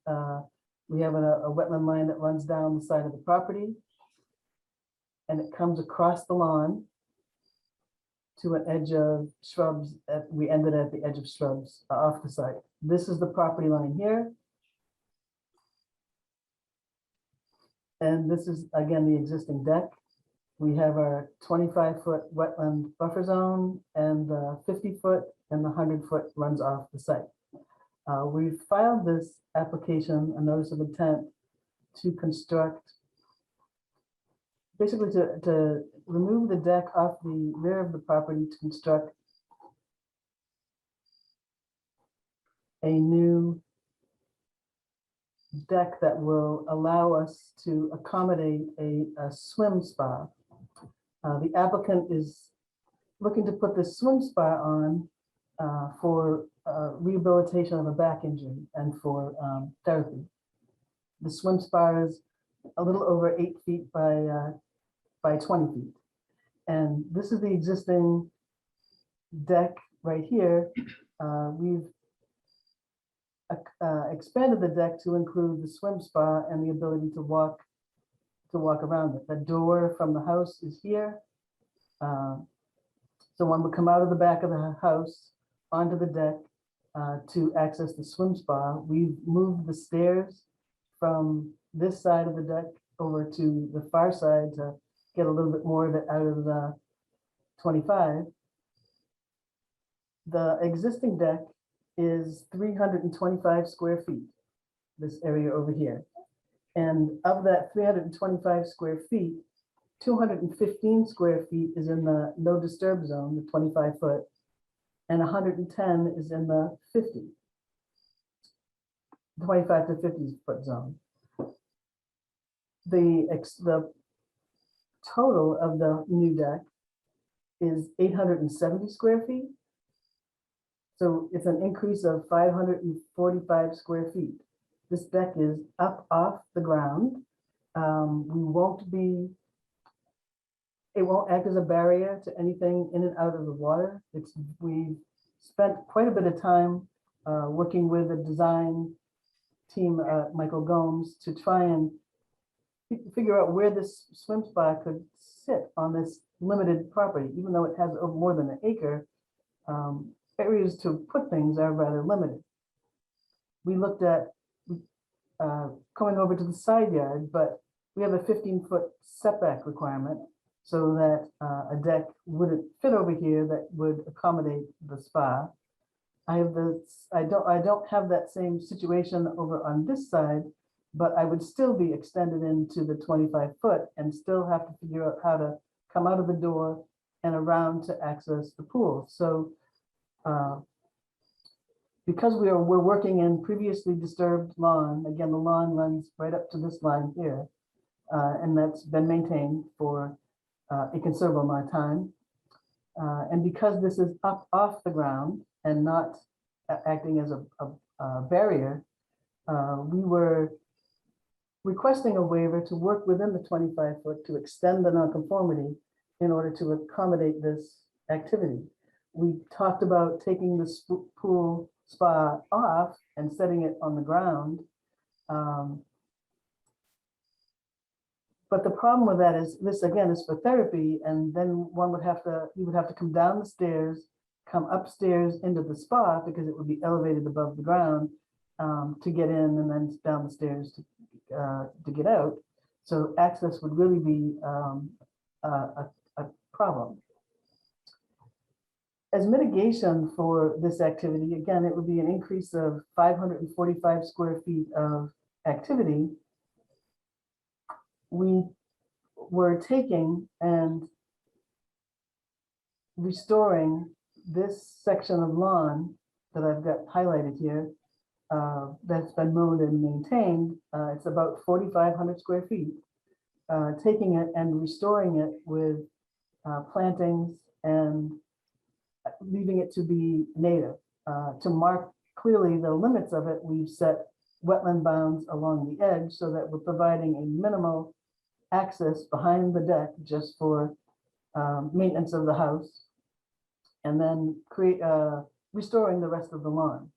we have a wetland line that runs down the side of the property, and it comes across the lawn to an edge of shrubs. We ended at the edge of shrubs off the site. This is the property line here. And this is, again, the existing deck. We have our 25-foot wetland buffer zone, and the 50-foot and the 100-foot runs off the site. We've filed this application, a notice of intent, to construct, basically to remove the deck off the rear of the property to construct a new deck that will allow us to accommodate a swim spa. The applicant is looking to put this swim spa on for rehabilitation of a back injury and for therapy. The swim spa is a little over 8 feet by 20 feet. And this is the existing deck right here. We've expanded the deck to include the swim spa and the ability to walk around it. The door from the house is here. So one would come out of the back of the house onto the deck to access the swim spa. We've moved the stairs from this side of the deck over to the far side to get a little bit more of it out of the 25. The existing deck is 325 square feet, this area over here. And of that 325 square feet, 215 square feet is in the no disturb zone, the 25 foot, and 110 is in the 25 to 50 foot zone. The total of the new deck is 870 square feet. So it's an increase of 545 square feet. This deck is up off the ground. We won't be It won't act as a barrier to anything in and out of the water. We spent quite a bit of time working with the design team, Michael Gomes, to try and figure out where this swim spa could sit on this limited property, even though it has more than an acre. Areas to put things are rather limited. We looked at coming over to the side yard, but we have a 15-foot setback requirement so that a deck wouldn't fit over here that would accommodate the spa. I don't have that same situation over on this side, but I would still be extended into the 25-foot and still have to figure out how to come out of the door and around to access the pool. So because we're working in previously disturbed lawn, again, the lawn runs right up to this line here, and that's been maintained for a considerable amount of time. And because this is up off the ground and not acting as a barrier, we were requesting a waiver to work within the 25-foot to extend the nonconformity in order to accommodate this activity. We talked about taking the pool spa off and setting it on the ground. But the problem with that is this, again, is for therapy, and then you would have to come down the stairs, come upstairs into the spa because it would be elevated above the ground to get in, and then down the stairs to get out. So access would really be a problem. As mitigation for this activity, again, it would be an increase of 545 square feet of activity. We were taking and restoring this section of lawn that I've got highlighted here that's been mowed and maintained. It's about 4,500 square feet. Taking it and restoring it with plantings and leaving it to be native. To mark clearly the limits of it, we've set wetland bounds along the edge so that we're providing a minimal access behind the deck just for maintenance of the house, and then restoring the rest of the lawn.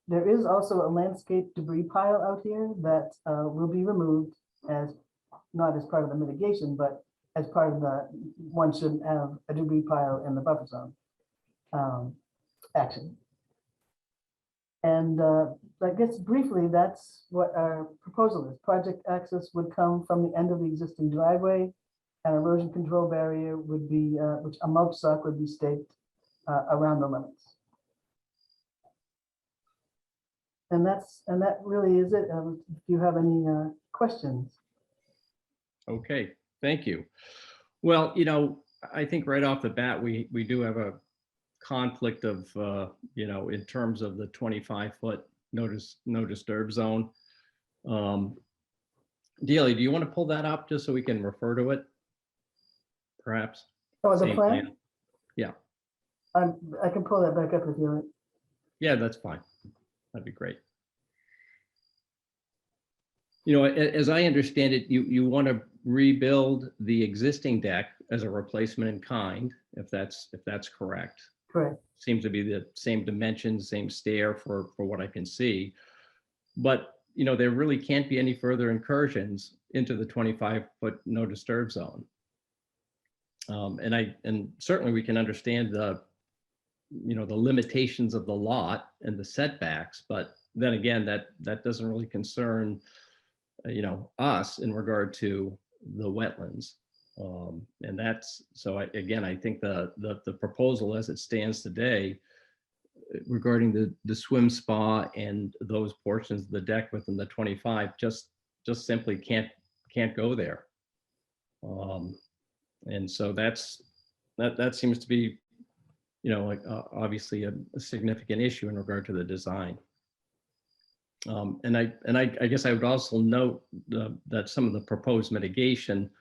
There is also a landscape debris pile out here that will be removed not as part of the mitigation, but as part of one shouldn't have a debris pile in the buffer zone action. And I guess briefly, that's what our proposal is. Project access would come from the end of the existing driveway. An erosion control barrier would be, which a mulch sock would be staked around the limits. And that really is it. If you have any questions. Okay, thank you. Well, I think right off the bat, we do have a conflict of, in terms of the 25-foot no disturb zone. Delia, do you want to pull that up just so we can refer to it? Perhaps. Oh, the Same plan? Yeah. I can pull that back up if you like. Yeah, that's fine. That'd be great. As I understand it, you want to rebuild the existing deck as a replacement in kind, if that's correct. Correct. Seems to be the same dimensions, same stair for what I can see. But, there really can't be any further incursions into the 25-foot no disturb zone. And certainly we can understand the limitations of the lot and the setbacks, but then again, that doesn't really concern, us in regard to the wetlands. And that's, so I think the proposal as it stands today regarding the swim spa and those portions of the deck within the 25 just simply can't go there. And so that seems to be, obviously a significant issue in regard to the design. And I guess I would also note that some of the proposed mitigation,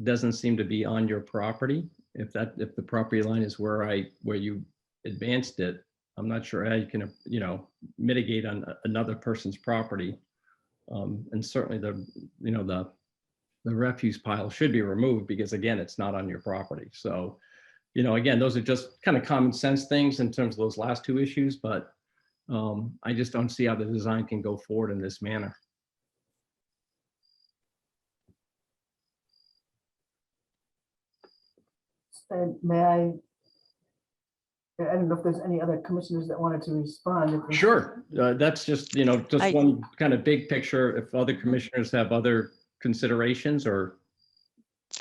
doesn't seem to be on your property. If the property line is where you advanced it, I'm not sure how you can, mitigate on another person's property. And certainly the the refuse pile should be removed because again, it's not on your property. So, you know, again, those are just kind of common sense things in terms of those last two issues, but I just don't see how the design can go forward in this manner. And I don't know if there's any other commissioners that wanted to respond. If there's- Sure, that's just, you know, just I- one kind of big picture. If other commissioners have other considerations or,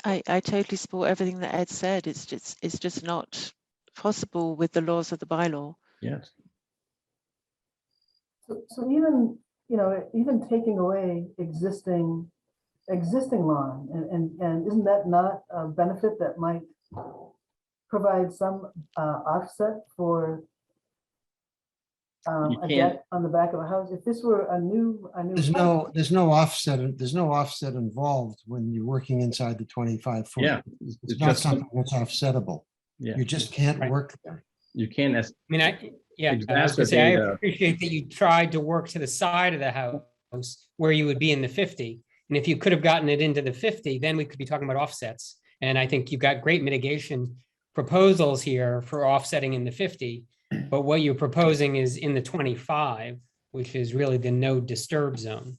I totally support everything that Ed said. It's just not possible with the laws of the bylaw. yes. So even, you know, even taking away existing lawn, and isn't that not a benefit that might provide some offset for You a can't- deck on the back of a house? If this were a new. There's no offset involved when you're working inside the 25 foot. Yeah, It's it's not just- something that's offsettable. Yeah, You just can't Right. work there. you can't, I mean, I was gonna say, I Exacerbate, appreciate that you tried to work to the side of the house where you would be in the 50. And if you could have gotten it into the 50, then we could be talking about offsets. And I think you've got great mitigation proposals here for offsetting in the 50. But what you're proposing is in the 25, which is really the no disturb zone.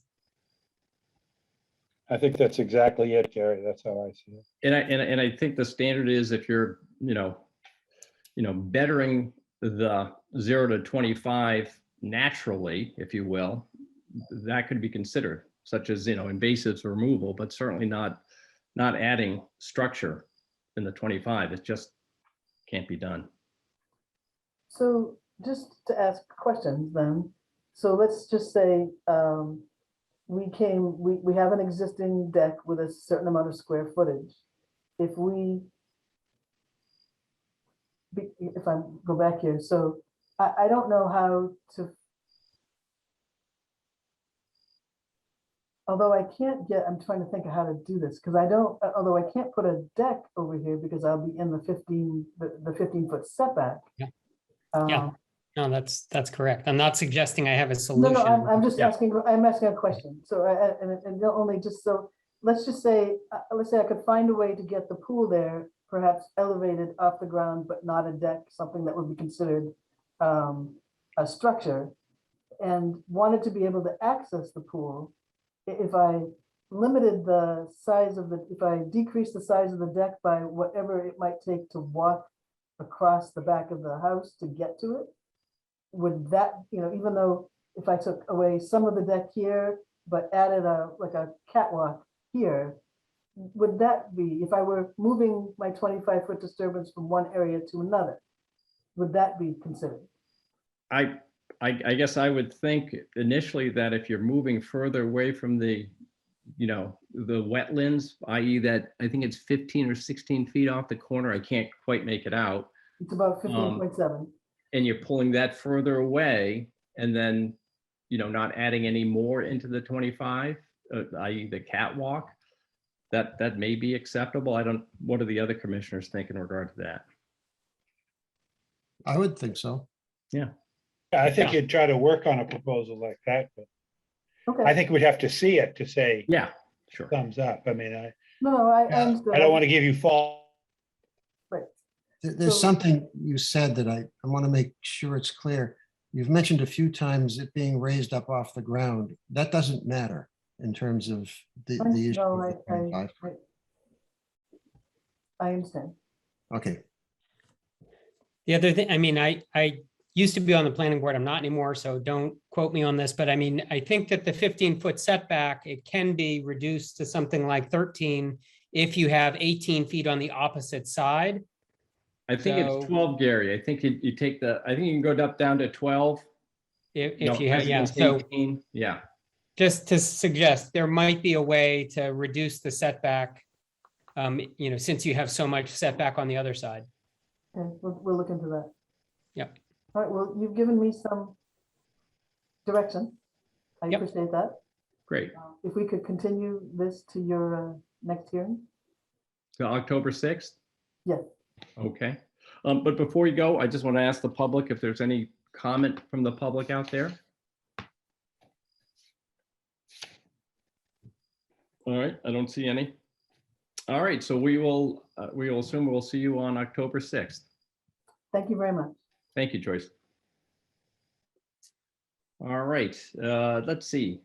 I think that's exactly it, Gary. That's how I see it. and I think the standard is if you're, you know, bettering the 0 to 25 naturally, if you will, that could be considered, such as, you know, invasives removal, but certainly not adding structure in the 25. It just can't be done. So just to ask questions then, so let's just say we have an existing deck with a certain amount of square footage. If I go back here, so I don't know how to, although I can't get, I'm trying to think of how to do this, because although I can't put a deck over here because I'll be in the 15-foot setback. Yeah. Um, Yeah. No, that's correct. I'm not suggesting I have a No, solution. I'm just Yeah. I'm asking a question. So, and not only just so, let's say I could find a way to get the pool there, perhaps elevated off the ground, but not a deck, something that would be considered a structure, and wanted to be able to access the pool. If I limited the size of if I decreased the size of the deck by whatever it might take to walk across the back of the house to get to it, would that, you know, even though if I took away some of the deck here, but added like a catwalk here, would that be, if I were moving my 25-foot disturbance from one area to another, would that be considered? I guess I would think initially that if you're moving further away from the, you know, the wetlands, i.e. that I think it's 15 or 16 feet off the corner, I can't quite make it out. It's about 15.7. And you're pulling that further away and then, you know, not adding any more into the 25, i.e. the catwalk, that may be acceptable. What do the other commissioners think in regard to that? I would think so. Yeah, I think Yeah. you'd try to work on a proposal like that, but I Okay, think we'd have to see it to say Yeah, sure. thumbs up. I mean, I no, I understand. don't want to give you false. There's So- something you said that I want to make sure it's clear. You've mentioned a few times it being raised up off the ground. That doesn't matter in terms of the issue. No, of the 25. I understand. Okay, The other thing, I mean, I used to be on the planning board. I'm not anymore, so don't quote me on this, but I mean, I think that the 15-foot setback, it can be reduced to something like 13 if you have 18 feet on the opposite side. I think So- it's 12, Gary. I think you take I think you can go up down to 12. If you have, yeah, residence so 18. Yeah, just to suggest, there might be a way to reduce the setback, you know, since you have so much setback on the other side. Okay, we'll look into that. Yep. All right, well, you've given me some direction. I Yep. appreciate that. great. If we could continue this to your next hearing? So October 6th? Yes. Okay. But before you go, I just want to ask the public if there's any comment from the public out there. All right, I don't see any. All right, so we will assume we'll see you on October 6th. Thank you very much. Thank you, Joyce. All right, let's see.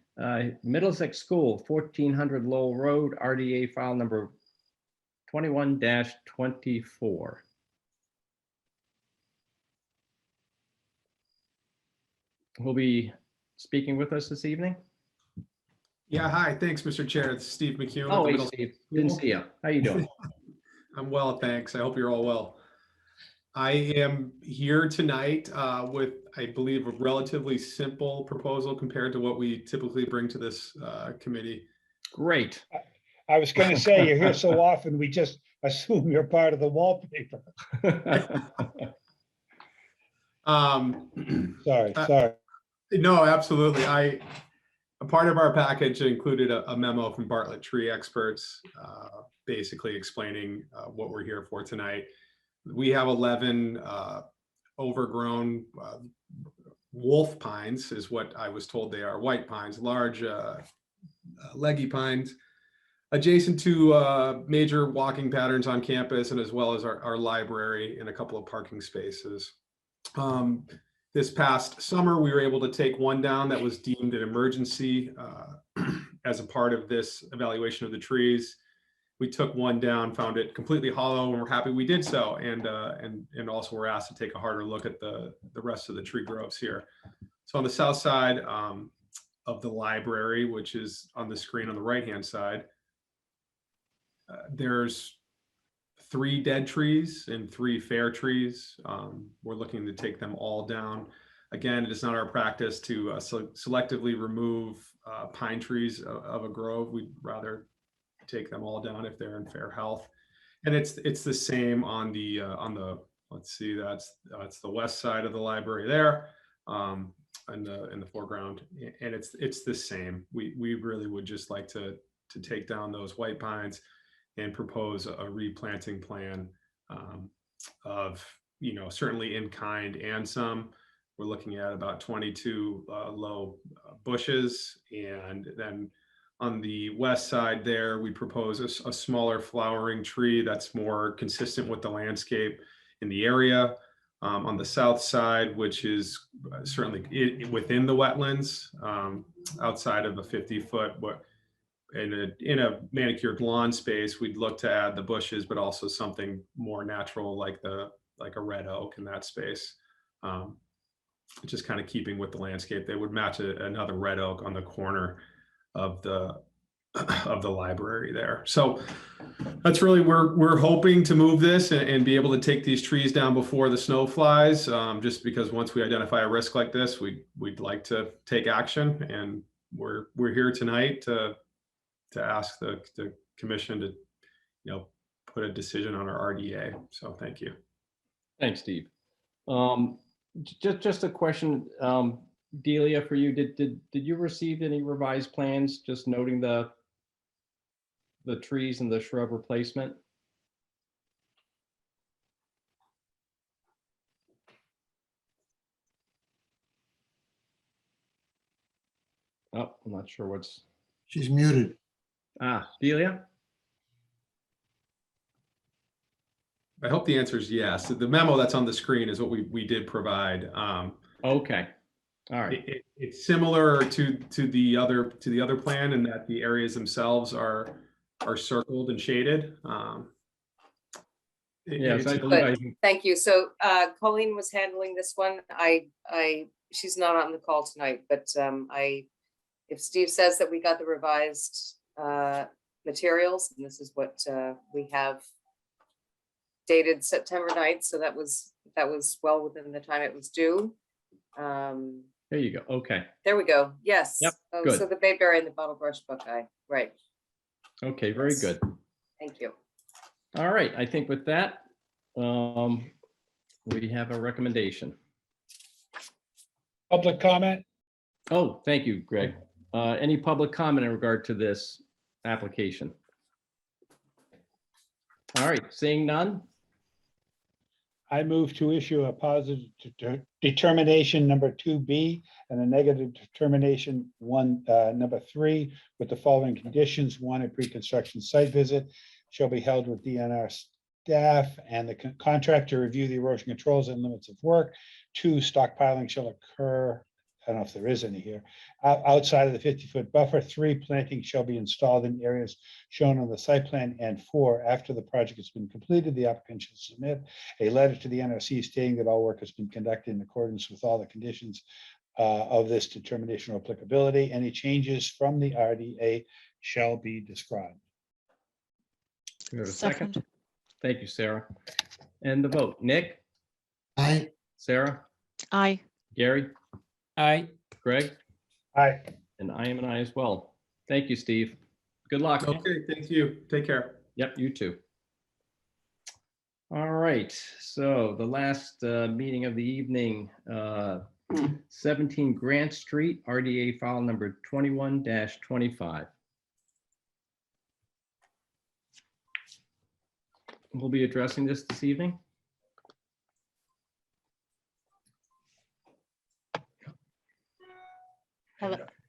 Middlesex School, 1400 Lowell Road, RDA file number 21-24. Who'll be speaking with us this evening? Yeah, hi. Thanks, Mr. Chair. It's Steve McHugh. Oh, hey, Steve. Didn't see you. How you doing? I'm well, thanks. I hope you're all well. I am here tonight with, I believe, a relatively simple proposal compared to what we typically bring to this committee. Great. I was going to say, you're here so often, we just assume you're part of the wallpaper. Sorry. No, absolutely. A part of our package included a memo from Bartlett Tree Experts, basically explaining what we're here for tonight. We have 11 overgrown wolf pines, is what I was told they are. White pines, large leggy pines, adjacent to major walking patterns on campus, and as well as our library and a couple of parking spaces. This past summer, we were able to take one down that was deemed an emergency as a part of this evaluation of the trees. We took one down, found it completely hollow, and we're happy we did so. And also we're asked to take a harder look at the rest of the tree groves here. So on the south side of the library, which is on the screen on the right-hand side, there's 3 dead trees and 3 fair trees. We're looking to take them all down. Again, it is not our practice to selectively remove pine trees of a grove. We'd rather take them all down if they're in fair health. And it's the same on the let's see, that's the west side of the library there, in the foreground, and it's the same. We really would just like to take down those white pines and propose a replanting plan of, certainly in kind and some. We're looking at about 22 low bushes, and then on the west side there, we propose a smaller flowering tree that's more consistent with the landscape in the area. On the south side, which is certainly within the wetlands, outside of a 50-foot, in a manicured lawn space, we'd look to add the bushes, but also something more natural like a red oak in that space. Just kind of keeping with the landscape. They would match another red oak on the corner of the library there. So that's really, we're hoping to move this and be able to take these trees down before the snow flies, just because once we identify a risk like this, we'd like to take action, and we're here tonight to ask the commission to put a decision on our RDA. So thank you. Thanks, Steve. Just a question, Delia, for you. Did you receive any revised plans just noting the trees and the shrub replacement? Oh, I'm not sure what's. She's muted. Delia? I hope the answer is yes. The memo that's on the screen is what we did provide. Okay. All right. It's similar to the other plan in that the areas themselves are circled and shaded. Yes, I Good. believe Thank you. So Colleen was handling this one. She's not on the call tonight, but if Steve says that we got the revised materials, and this is what we have dated September 9th, so that was well within the time it was due. there you go. Okay. There we go. Yes. Yep, Oh, good. so the Bayberry and the Bottle Brush Buckeye. Right. Okay, very Yes. good. Thank you. All right, I think with that, we have a recommendation. Public comment? Oh, thank you, Greg. Any public comment in regard to this application? All right, seeing none. I move to issue a positive determination number 2B and a negative determination number 3 with the following conditions. 1, a pre-construction site visit shall be held with DNR staff and the contractor review the erosion controls and limits of work. 2, stockpiling shall occur, I don't know if there is any here, outside of the 50-foot buffer. 3, planting shall be installed in areas shown on the site plan. And 4, after the project has been completed, the applicant shall submit a letter to the NRC stating that all work has been conducted in accordance with all the conditions of this determination of applicability. Any changes from the RDA shall be described. We have a second. Thank you, Sarah. And the vote, Nick, Aye. Sarah, Aye. Gary, Aye. Greg, Aye. and I am an aye as well. Thank you, Steve. Good luck. Okay, thank you. Take care. Yep, you too. All right, so the last meeting of the evening, 17 Grant Street, RDA file number 21-25. We'll be addressing this evening.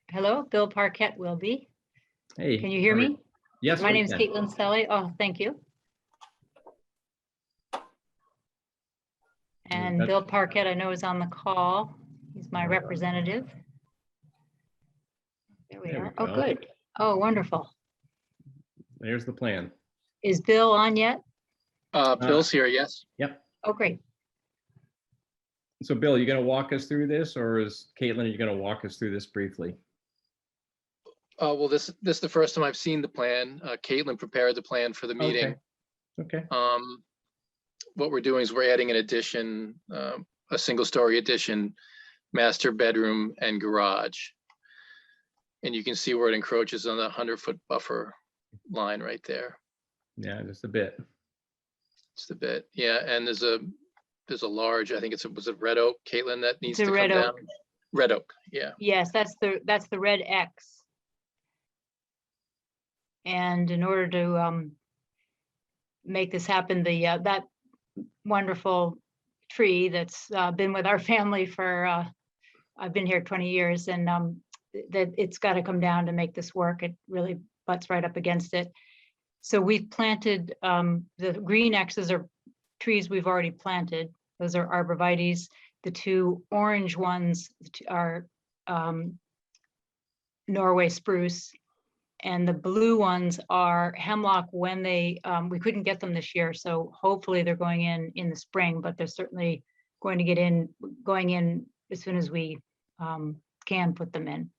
Hello, Bill Parquette will be. Hey. Can you hear me? Yes. My we name is can. Caitlin Stelly. Oh, thank you. And that's- Bill Parquette, I know, is on the call. He's my representative. There we There we are. Oh, go. good. Oh, wonderful. There's the plan. Is Bill on yet? Bill's here, yes. Yep. Oh, great. So Bill, you gonna walk us through this, or is Caitlin, you gonna walk us through this briefly? Well, this is the first time I've seen the plan. Caitlin prepared the plan for the meeting. Okay. What we're doing is we're adding an addition, a single-story addition, master bedroom and garage. And you can see where it encroaches on the 100-foot buffer line right there. Yeah, just a bit. It's the bit, yeah. And there's a large, I think was it red oak, Caitlin, that needs It's to a come red down? oak. Red oak, yeah. Yes, that's the red X. And in order to make this happen, that wonderful tree that's been with our family for, I've been here 20 years, and that it's got to come down to make this work. It really butts right up against it. So we've planted, the green X's are trees we've already planted. Those are arborvitaes. The 2 orange ones are Norway spruce. And the blue ones are hemlock when we couldn't get them this year. So hopefully they're going in the spring, but they're certainly going to going in as soon as we can put them in.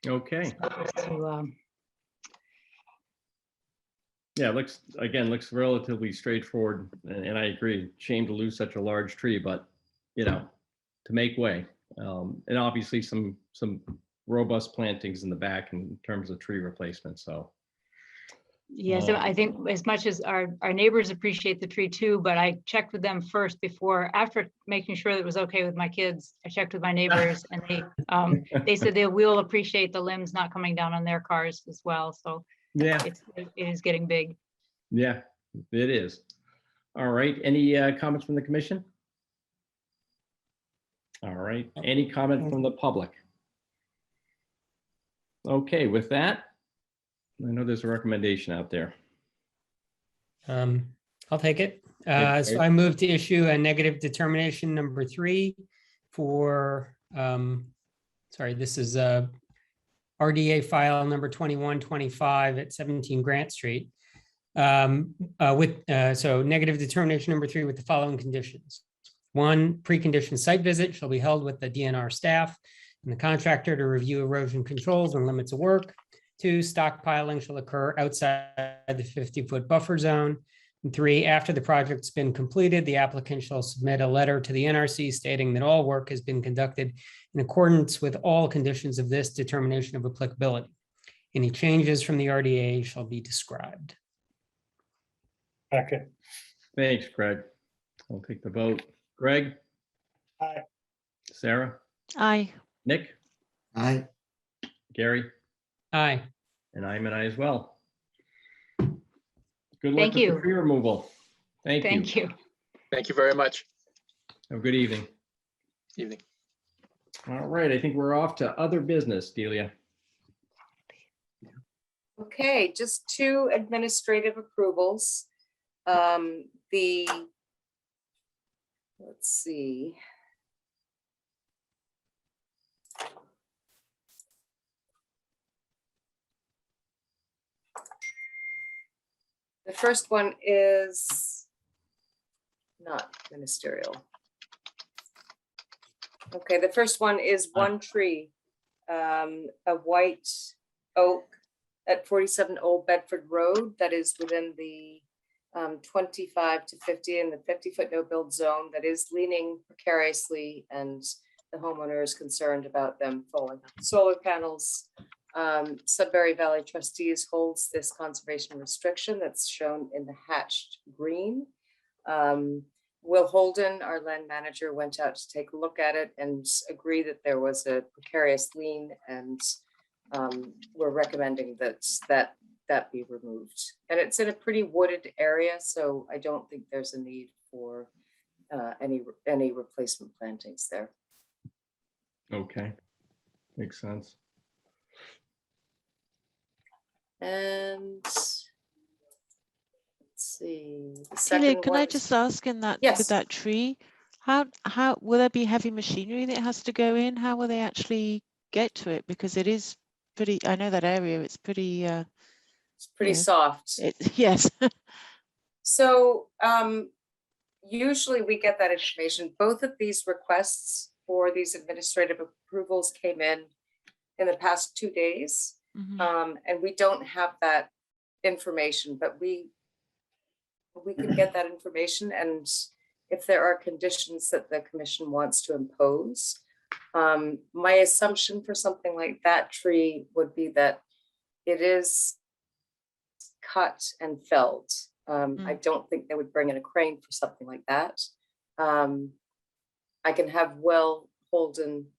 Okay. So, Yeah, looks relatively straightforward, and I agree. Shame to lose such a large tree, but to make way. And obviously some robust plantings in the back in terms of tree replacement. So yeah, so I think as much as our neighbors appreciate the tree too, but I checked with them first after making sure that it was okay with my kids. I checked with my neighbors, and they said they will appreciate the limbs not coming down on their cars as well. So yeah, it is getting big. Yeah, it is. All right. Any comments from the commission? All right. Any comment from the public? Okay, with that, I know there's a recommendation out there. I'll take it. Okay, So great. I move to issue a negative determination number 3 for, this is RDA file number 2125 at 17 Grant Street. So negative determination number 3 with the following conditions. 1, preconditioned site visit shall be held with the DNR staff and the contractor to review erosion controls and limits of work. 2, stockpiling shall occur outside the 50-foot buffer zone. And 3, after the project's been completed, the applicant shall submit a letter to the NRC stating that all work has been conducted in accordance with all conditions of this determination of applicability. Any changes from the RDA shall be described. Okay. Thanks, Greg. I'll take the vote. Greg? Aye. Sarah? Aye. Nick? Aye. Gary? Aye. And I'm an aye as well. Good luck Thank with you. the tree removal. Thank you. Thank you. Thank you very much. Have a good evening. Evening. All right, I think we're off to other business, Delia. Okay, just 2 administrative approvals. Let's see. The first one is not ministerial. Okay, the first one is 1 tree, a white oak at 47 Old Bedford Road that is within the 25 to 50 and the 50-foot no-build zone that is leaning precariously, and the homeowner is concerned about them falling. Solar panels. Sudbury Valley Trustees holds this conservation restriction that's shown in the hatched green. Will Holden, our land manager, went out to take a look at it and agree that there was a precarious lien, and we're recommending that be removed. And it's in a pretty wooded area, so I don't think there's a need for any replacement plantings there. Okay, makes sense. And let's see. The Celia, second can I one- just ask in that Yes. with that tree, how will there be heavy machinery that has to go in? How will they actually get to it? Because it is pretty, I know that area, it's pretty It's pretty yeah. soft. Yes. So usually we get that information. Both of these requests for these administrative approvals came in the past 2 days. And we don't have that information, but we can get that information. And if there are conditions that the commission wants to impose, my assumption for something like that tree would be that it is cut and felled. I don't think they would bring in a crane for something like that. I can have Will Holden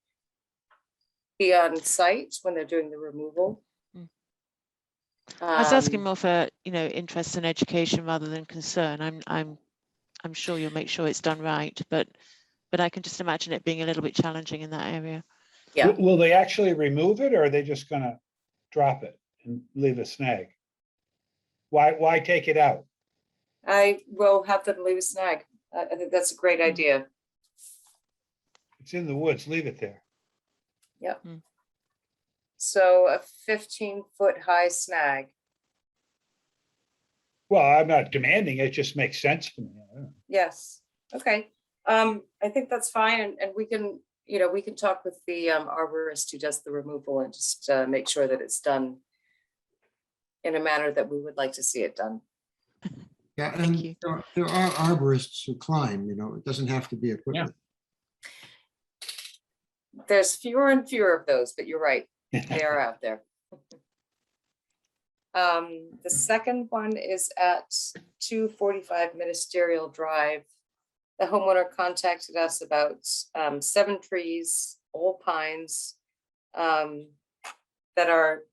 be on site when they're doing the removal. I was asking more for, interest and education rather than concern. I'm sure you'll make sure it's done right, but I can just imagine it being a little bit challenging in that area. Yeah. Will they actually remove it, or are they just gonna drop it and leave a snag? Why take it out? I will have them leave a snag. I think that's a great idea. It's in the woods, leave it there. Yep. So a 15-foot high snag. Well, I'm not demanding, it just makes sense to me. I don't know. Yes. Okay. I think that's fine, and we can, we can talk with the arborist who does the removal and just make sure that it's done in a manner that we would like to see it done. Yeah, and there are arborists who climb, it doesn't have to be equipment. There's fewer and fewer of those, but you're right. They are out there. The second one is at 245 Ministerial Drive. The homeowner contacted us about 7 trees, all pines, that are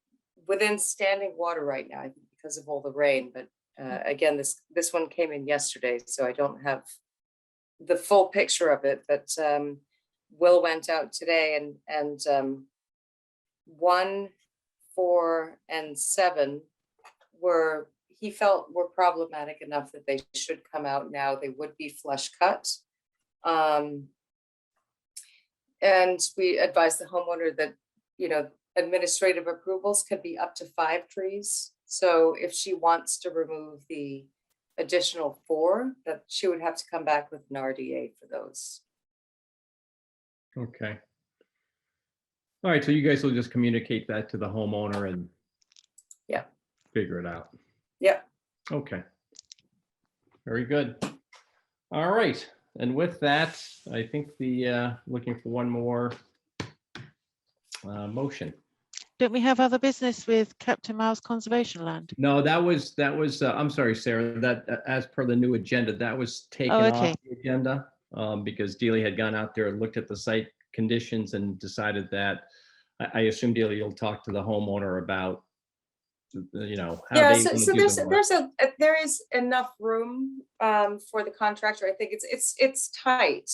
within standing water right now, I think because of all the rain. But again, this one came in yesterday, so I don't have the full picture of it. But Will went out today, and 1, 4, and 7 he felt were problematic enough that they should come out now. They would be flush cut. And we advised the homeowner that, administrative approvals can be up to 5 trees. So if she wants to remove the additional 4, that she would have to come back with an RDA for those. Okay. All right, so you guys will just communicate that to the homeowner and figure it out. Yeah. Okay. Very good. All right, and with that, I think looking for one more motion. Don't we have other business with Captain Miles Conservation Land? No, that was, I'm sorry, Sarah, that as per the new agenda, that was taken okay. off the agenda because Dealey had gone out there and looked at the site conditions and decided that, I assume Dealey, you'll talk to the homeowner about, how Yeah, they so wanna do the work. there is enough room for the contractor. I think it's tight,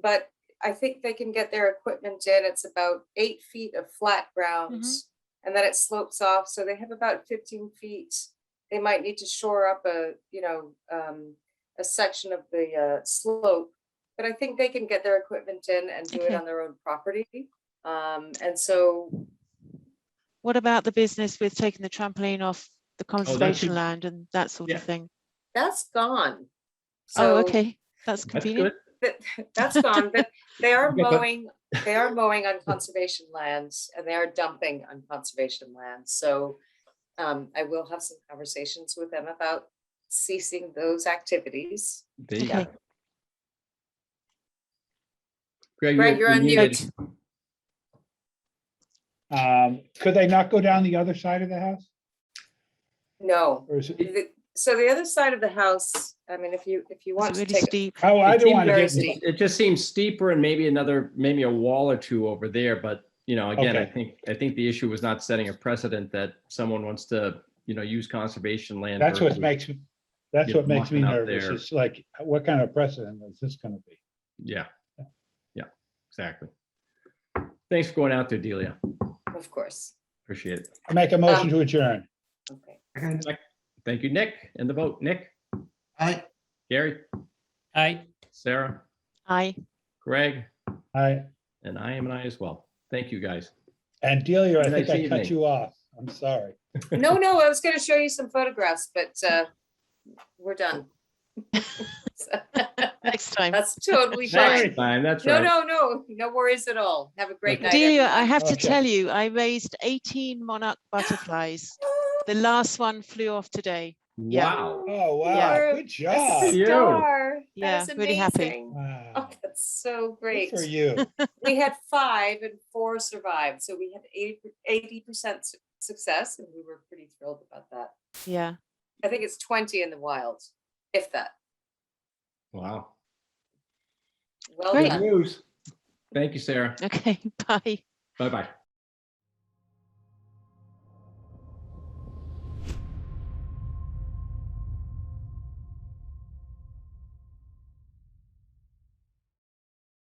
but I think they can get their equipment in. It's about 8 feet of flat ground. and then it slopes off. So they have about 15 feet. They might need to shore up a section of the slope, but I think they can get their equipment in and do it Okay. on their own property. And so What about the business with taking the trampoline off the conservation could- land and that sort Yeah. of thing? that's gone. Oh, So okay, that's That's convenient. good. that's gone, but they are Okay, but- mowing, they are mowing on conservation lands and they are dumping on conservation land. So I will have some conversations with them about ceasing those activities. There you Okay. go. Greg, Greg, you're on muted. mute. Could they not go down the other side of the house? No. Or is it, So the other side of the house, I mean, if you want It's to really take, steep. oh, I It don't seems want to very get, steep. It just seems steeper and maybe a wall or two over there, but again, Okay. I think the issue was not setting a precedent that someone wants to, use conservation land. that's what versus- makes me, that's you know, what makes me mucking out nervous. there. It's like, what kind of precedent is this gonna be? Yeah. Yeah, exactly. Thanks for going out there, Delia. Of course. Appreciate it. I make a motion to adjourn. Okay. Thank you, Nick. And the vote, Nick, I, Gary, Aye. Sarah, Aye. Greg, I, and I am an I as well. Thank you, guys. and Delia, I Have a think nice I cut evening. you off. I'm sorry. No, I was gonna show you some photographs, but we're done. Next time. That's totally Sorry. fine. Fine, that's No, right. no worries at all. Have a great night. Delia, I everyone. have to Okay. tell you, I raised 18 monarch butterflies. The last one flew off today. Yeah. Wow. Oh, wow, You're good a job. You. star. That Yeah, is really happy. amazing. Oh, Wow, that's so good great. for you. We had 5 and 4 survived, so we had 80% success, and we were pretty thrilled about that. Yeah. I think it's 20 in the wild, if that. Wow. Well Great. Good done. news. Thank you, Sarah. Okay, bye. Bye-bye.